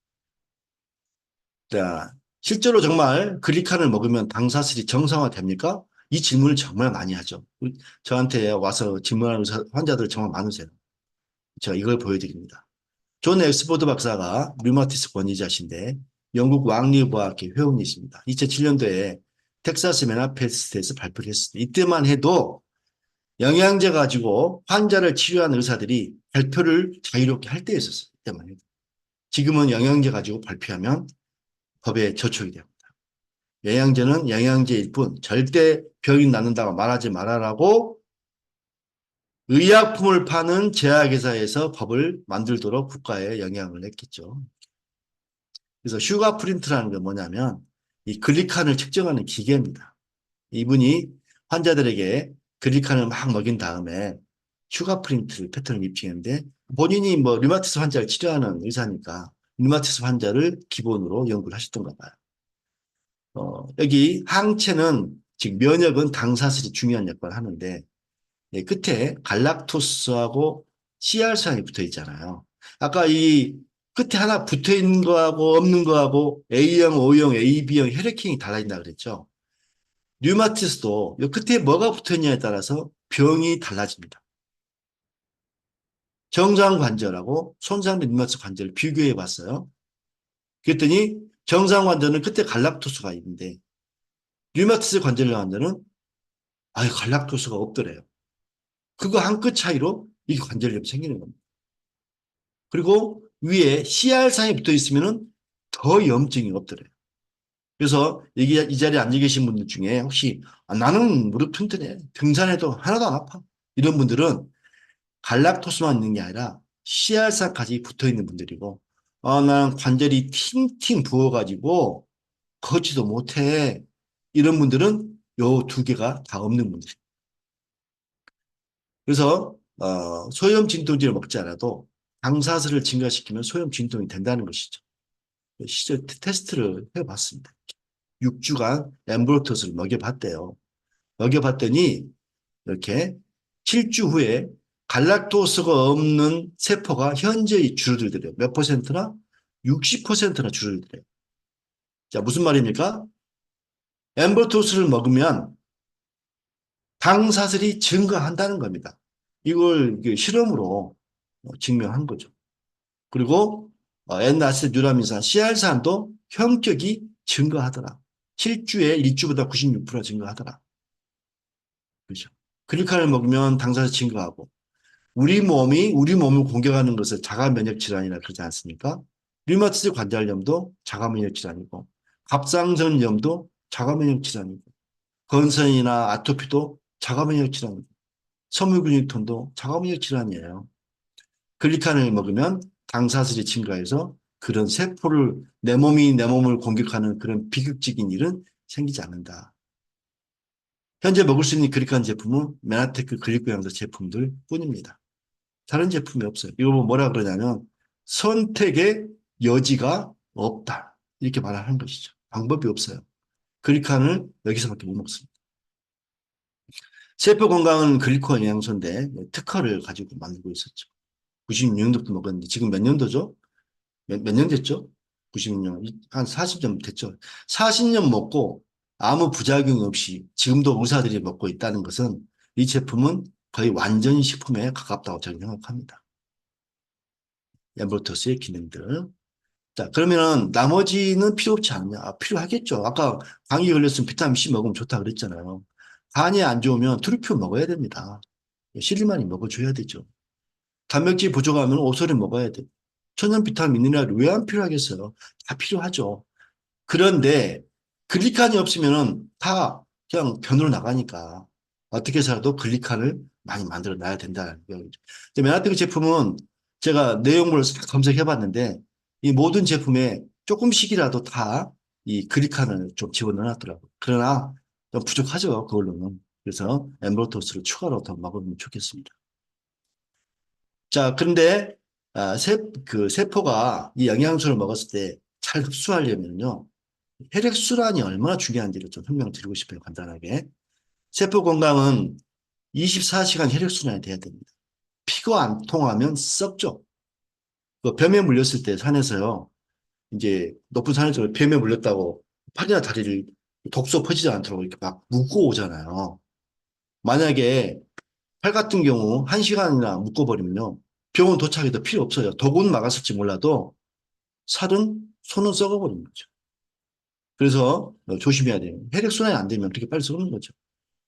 자, 실제로 정말 글리칸을 먹으면 당사슬이 정상화됩니까? 이 질문을 정말 많이 하죠. 저한테 와서 질문하는 환자들 정말 많으세요. 제가 이걸 보여드립니다. 존 엑스포드 박사가 류마티스 권위자신데 영국 왕리의학회 회원이십니다. 2007년도에 텍사스 메나페스트에서 발표를 했습니다. 이때만 해도 영양제 가지고 환자를 치료한 의사들이 발표를 자유롭게 할 때였었어요. 이때만 해도. 지금은 영양제 가지고 발표하면 법에 저촉이 됩니다. 영양제는 영양제일 뿐 절대 병이 낫는다고 말하지 말아라고 의약품을 파는 제약회사에서 법을 만들도록 국가에 영향을 했겠죠. 그래서 슈가 프린트라는 게 뭐냐면 이 글리칸을 측정하는 기계입니다. 이분이 환자들에게 글리칸을 막 먹인 다음에 슈가 프린트 패턴을 입히는데 본인이 뭐 류마티스 환자를 치료하는 의사니까 류마티스 환자를 기본으로 연구를 하셨던가 봐요. 여기 항체는 즉 면역은 당사슬이 중요한 역할을 하는데 끝에 갈락토스하고 CR사항이 붙어 있잖아요. 아까 이 끝에 하나 붙어 있는 거하고 없는 거하고 A형, O형, AB형 혈액형이 달라진다 그랬죠. 류마티스도 이 끝에 뭐가 붙어 있냐에 따라서 병이 달라집니다. 정상관절하고 손상된 류마티스 관절을 비교해 봤어요. 그랬더니 정상관절은 끝에 갈락토스가 있는데 류마티스 관절 관절은 갈락토스가 없더래요. 그거 한 끗 차이로 이 관절염이 생기는 겁니다. 그리고 위에 CR상이 붙어 있으면 더 염증이 없더래요. 그래서 이 자리에 앉아 계신 분들 중에 혹시 나는 무릎 튼튼해. 등산해도 하나도 안 아파. 이런 분들은 갈락토스만 있는 게 아니라 CR상까지 붙어 있는 분들이고 나는 관절이 팅팅 부어가지고 걷지도 못해. 이런 분들은 요 두 개가 다 없는 분들이에요. 그래서 소염 진통제를 먹지 않아도 당사슬을 증가시키면 소염 진통이 된다는 것이죠. 실제 테스트를 해봤습니다. 6주간 엠브로토스를 먹여봤대요. 먹여봤더니 이렇게 7주 후에 갈락토스가 없는 세포가 현저히 줄어들더래요. 몇 퍼센트나? 60%나 줄어들더래요. 자, 무슨 말입니까? 엠브로토스를 먹으면 당사슬이 증가한다는 겁니다. 이걸 실험으로 증명한 거죠. 그리고 N아세트유라민산, CR산도 형격이 증가하더라. 7주에 1주보다 96% 증가하더라. 그렇죠. 글리칸을 먹으면 당사자 증가하고 우리 몸을 공격하는 것을 자가 면역 질환이라 그러지 않습니까? 류마티스 관절염도 자가 면역 질환이고 갑상선염도 자가 면역 질환이고 건선이나 아토피도 자가 면역 질환이고 섬유근육통도 자가 면역 질환이에요. 글리칸을 먹으면 당사슬이 증가해서 그런 세포를 내 몸을 공격하는 그런 비극적인 일은 생기지 않는다. 현재 먹을 수 있는 글리칸 제품은 메나테크 글리코양도 제품들 뿐입니다. 다른 제품이 없어요. 이거 뭐라 그러냐면 선택의 여지가 없다. 이렇게 말하는 것이죠. 방법이 없어요. 글리칸을 여기서밖에 못 먹습니다. 세포 건강은 글리코 영양소인데 특허를 가지고 만들고 있었죠. 96년도부터 먹었는데 지금 몇 년도죠? 몇 년 됐죠? 96년. 한 40년 됐죠. 40년 먹고 아무 부작용 없이 지금도 의사들이 먹고 있다는 것은 이 제품은 거의 완전 식품에 가깝다고 저는 생각합니다. 엠브로토스의 기능들. 자, 그러면은 나머지는 필요 없지 않냐? 필요하겠죠. 아까 감기 걸렸으면 비타민C 먹으면 좋다 그랬잖아요. 간이 안 좋으면 트루표 먹어야 됩니다. 실리마니 먹어줘야 되죠. 단백질 부족하면 오소리 먹어야 돼. 천연 비타민 미네랄 왜 안 필요하겠어요? 다 필요하죠. 그런데 글리칸이 없으면은 다 그냥 변으로 나가니까 어떻게 해서라도 글리칸을 많이 만들어 놔야 된다는 이야기죠. 메나텍 제품은 제가 내용물을 싹 검색해 봤는데 이 모든 제품에 조금씩이라도 다 이 글리칸을 좀 집어넣어 놨더라고요. 그러나 좀 부족하죠, 그걸로는. 그래서 엠브로토스를 추가로 더 먹으면 좋겠습니다. 자, 그런데 그 세포가 이 영양소를 먹었을 때 잘 흡수하려면요. 혈액순환이 얼마나 중요한지를 좀 설명드리고 싶어요, 간단하게. 세포 건강은 24시간 혈액순환이 돼야 됩니다. 피가 안 통하면 썩죠. 그 뱀에 물렸을 때 산에서요. 이제 높은 산에서 뱀에 물렸다고 팔이나 다리를 독소 퍼지지 않도록 이렇게 막 묶고 오잖아요. 만약에 팔 같은 경우 1시간이나 묶어버리면요. 병원 도착해도 필요 없어요. 독은 막았을지 몰라도 살은 손은 썩어버리는 거죠. 그래서 조심해야 돼요. 혈액순환이 안 되면 그렇게 빨리 썩는 거죠.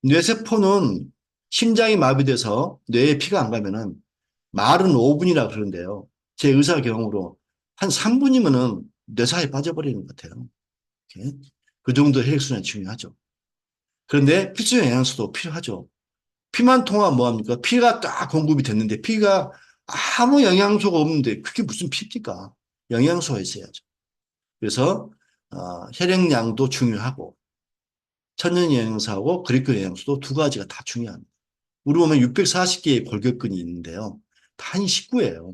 뇌세포는 심장이 마비돼서 뇌에 피가 안 가면은 말은 5분이라 그러는데요. 제 의사 경험으로 한 3분이면은 뇌사에 빠져버리는 것 같아요. 이렇게. 그 정도 혈액순환이 중요하죠. 그런데 필수 영양소도 필요하죠. 피만 통하면 뭐합니까? 피가 딱 공급이 됐는데 피가 아무 영양소가 없는데 그게 무슨 피입니까? 영양소가 있어야죠. 그래서 혈액량도 중요하고 천연 영양소하고 글리코겐 영양소도 두 가지가 다 중요합니다. 우리 보면 640개의 골격근이 있는데요. 다 한 식구예요.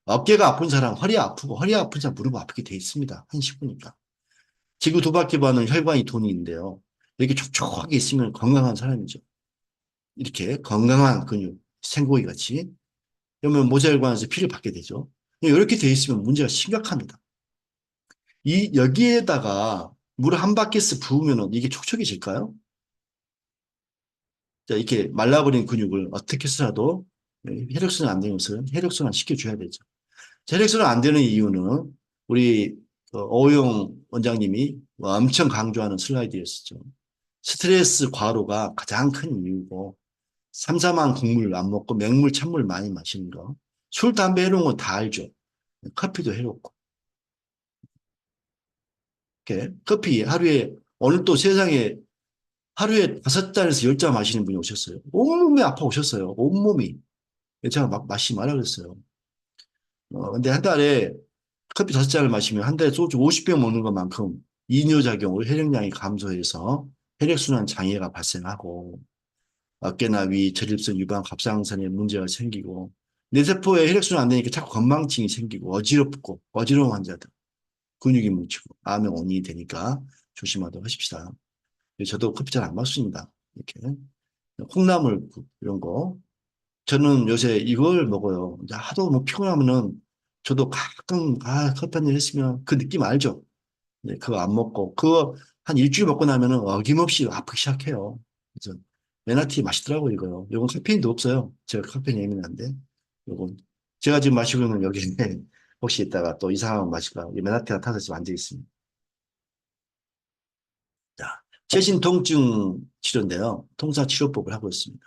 어깨가 아픈 사람 허리 아프고 허리 아픈 사람 무릎 아프게 돼 있습니다. 한 식구니까. 지구 두 바퀴 바는 혈관이 돈이 있는데요. 이렇게 촉촉하게 있으면 건강한 사람이죠. 이렇게 건강한 근육, 생고기 같이. 그러면 모세혈관에서 피를 받게 되죠. 이렇게 돼 있으면 문제가 심각합니다. 여기에다가 물 한 바퀴씩 부으면 이게 촉촉해질까요? 자, 이렇게 말라버린 근육을 어떻게 해서라도 혈액순환 안 되는 것을 혈액순환 시켜줘야 되죠. 혈액순환 안 되는 이유는 우리 오용 원장님이 엄청 강조하는 슬라이드였었죠. 스트레스 과로가 가장 큰 이유고 삼삼한 국물 안 먹고 맹물, 찬물 많이 마시는 거. 술, 담배 해로운 건 다 알죠. 커피도 해롭고. 이렇게 커피 하루에 오늘 또 세상에 하루에 5잔에서 10잔 마시는 분이 오셨어요. 온몸이 아파 오셨어요. 온몸이. 제가 막 마시지 말라 그랬어요. 근데 한 달에 커피 5잔을 마시면 한 달에 소주 50병 먹는 것만큼 이뇨작용으로 혈액량이 감소해서 혈액순환 장애가 발생하고 어깨나 위, 저립선, 유방, 갑상선에 문제가 생기고 뇌세포에 혈액순환 안 되니까 자꾸 건망증이 생기고 어지럽고 어지러운 환자들 근육이 뭉치고 암의 원인이 되니까 조심하도록 하십시다. 저도 커피 잘 안 마십니다. 이렇게 콩나물 이런 거 저는 요새 이걸 먹어요. 이제 하도 뭐 피곤하면은 저도 가끔 커피 한 잔 했으면 그 느낌 알죠? 네, 그거 안 먹고 그거 한 일주일 먹고 나면은 어김없이 아프기 시작해요. 그래서 메나티 맛있더라고요, 이거요. 이건 카페인도 없어요. 제가 카페인 예민한데 요건 제가 지금 마시고 있는 여기에 혹시 이따가 또 이상한 마실까 메나티가 타서 지금 앉아 있습니다. 자, 최신 통증 치료인데요. 통사 치료법을 하고 있습니다.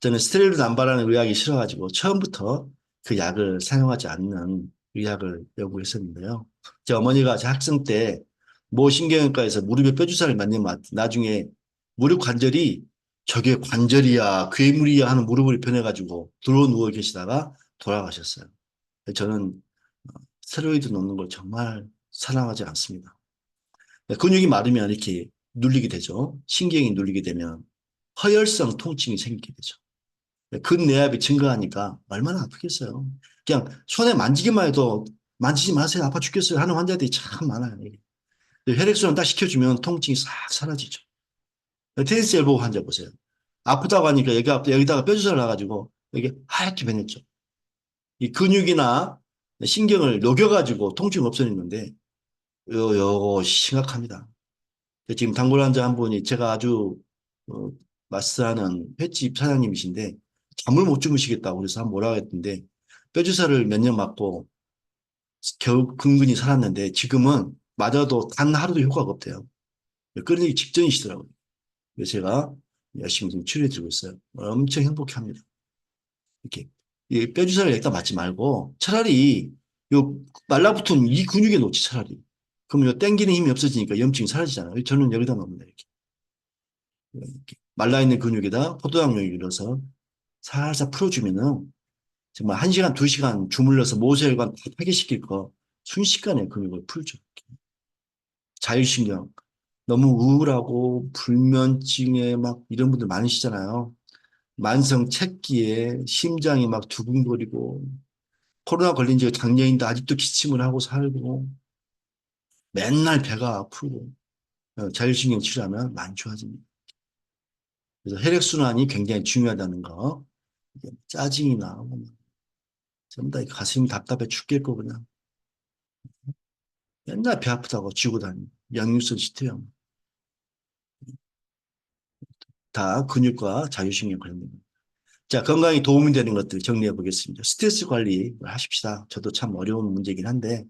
저는 스테로이드 남발하는 의학이 싫어가지고 처음부터 그 약을 사용하지 않는 의학을 연구했었는데요. 제 어머니가 제 학생 때 모 신경외과에서 무릎에 뼈주사를 맞는 나중에 무릎 관절이 저게 관절이야 괴물이야 하는 무릎을 변해가지고 들어 누워 계시다가 돌아가셨어요. 저는 스테로이드 놓는 걸 정말 사랑하지 않습니다. 근육이 마르면 이렇게 눌리게 되죠. 신경이 눌리게 되면 허혈성 통증이 생기게 되죠. 근내압이 증가하니까 얼마나 아프겠어요. 그냥 손에 만지기만 해도 만지지 마세요. 아파 죽겠어요. 하는 환자들이 참 많아요. 혈액순환 딱 시켜주면 통증이 싹 사라지죠. 테니스 엘보 환자 보세요. 아프다고 하니까 여기다가 뼈주사를 놔가지고 여기 하얗게 변했죠. 이 근육이나 신경을 녹여가지고 통증 없어지는데 요거 심각합니다. 지금 단골 환자 한 분이 제가 아주 어, 마스하는 횟집 사장님이신데 잠을 못 주무시겠다고 그래서 한번 오라고 했는데 뼈주사를 몇 년 맞고 겨우 근근히 살았는데 지금은 맞아도 단 하루도 효과가 없대요. 끊이기 직전이시더라고요. 그래서 제가 열심히 좀 치료해주고 있어요. 엄청 행복해합니다. 이렇게 이 뼈주사를 여기다 맞지 말고 차라리 요 말라붙은 이 근육에 놓지 차라리. 그럼 요 땡기는 힘이 없어지니까 염증이 사라지잖아요. 저는 여기다 놓습니다. 이렇게. 말라있는 근육에다 포도당용을 넣어서 살살 풀어주면은 정말 1시간, 2시간 주물러서 모세혈관 다 파괴시킬 거 순식간에 근육을 풀죠. 자율신경. 너무 우울하고 불면증에 막 이런 분들 많으시잖아요. 만성 책기에 심장이 막 두근거리고 코로나 걸린 지 작년인데 아직도 기침을 하고 살고 맨날 배가 아프고 자율신경 치료하면 많이 좋아집니다. 그래서 혈액순환이 굉장히 중요하다는 거. 짜증이 나고 전부 다 가슴이 답답해 죽겠고 그냥 맨날 배 아프다고 쥐고 다니고 양육성 시트형 다 근육과 자율신경 관련된 거. 자, 건강에 도움이 되는 것들 정리해 보겠습니다. 스트레스 관리 하십시다. 저도 참 어려운 문제긴 한데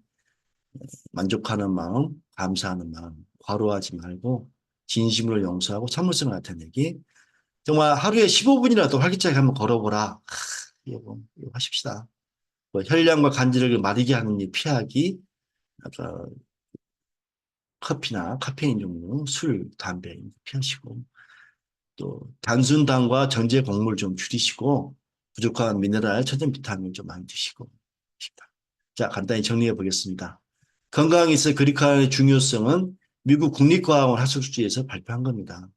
만족하는 마음, 감사하는 마음, 과로하지 말고 진심으로 용서하고 참을성을 나타내기. 정말 하루에 15분이라도 활기차게 한번 걸어보라. 이거 하십시다. 뭐 혈량과 간질을 마르게 하는 일 피하기, 아까 커피나 카페인 종류, 술, 담배 피하시고 또 단순당과 정제 곡물 좀 줄이시고 부족한 미네랄, 천연 비타민 좀 많이 드시고 싶다. 자, 간단히 정리해 보겠습니다. 건강에 있어 그리카의 중요성은 미국 국립과학원 학술지에서 발표한 겁니다.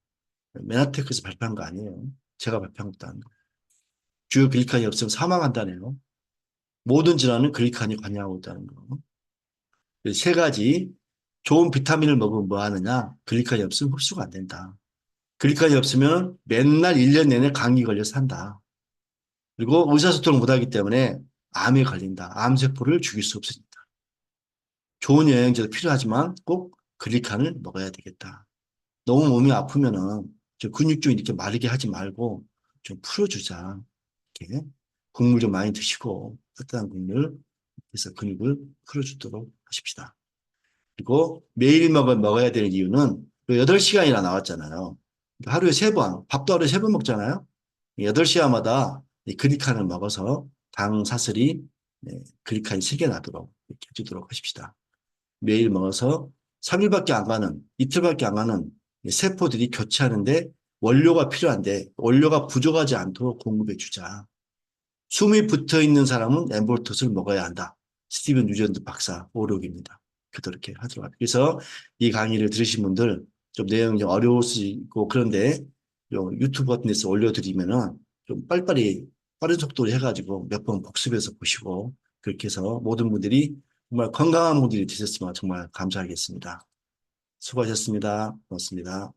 메나테크에서 발표한 거 아니에요. 제가 발표한 것도 아니고. 주요 글리칸이 없으면 사망한다네요. 모든 질환은 글리칸이 관여하고 있다는 거. 세 가지 좋은 비타민을 먹으면 뭐 하느냐? 글리칸이 없으면 흡수가 안 된다. 글리칸이 없으면 맨날 1년 내내 감기 걸려서 산다. 그리고 의사소통을 못하기 때문에 암에 걸린다. 암세포를 죽일 수 없으니까. 좋은 영양제도 필요하지만 꼭 글리칸을 먹어야 되겠다. 너무 몸이 아프면은 근육 좀 이렇게 마르게 하지 말고 좀 풀어주자. 이렇게 국물 좀 많이 드시고 따뜻한 국물 그래서 근육을 풀어주도록 하십시다. 그리고 매일 먹어야 되는 이유는 8시간이나 나왔잖아요. 하루에 3번, 밥도 하루에 3번 먹잖아요. 8시간마다 그리칸을 먹어서 당 사슬이 그리칸이 세게 나도록 이렇게 해주도록 하십시다. 매일 먹어서 3일밖에 안 가는, 이틀밖에 안 가는 세포들이 교체하는데 원료가 필요한데 원료가 부족하지 않도록 공급해 주자. 숨이 붙어 있는 사람은 엠볼텟을 먹어야 한다. 스티븐 유전드 박사 오록입니다. 그렇게 하더라고요. 그래서 이 강의를 들으신 분들 좀 내용이 좀 어려울 수 있고 그런데 유튜브 같은 데서 올려드리면은 좀 빨리빨리 빠른 속도로 해가지고 몇 번 복습해서 보시고 그렇게 해서 모든 분들이 정말 건강한 분들이 되셨으면 정말 감사하겠습니다. 수고하셨습니다. 고맙습니다.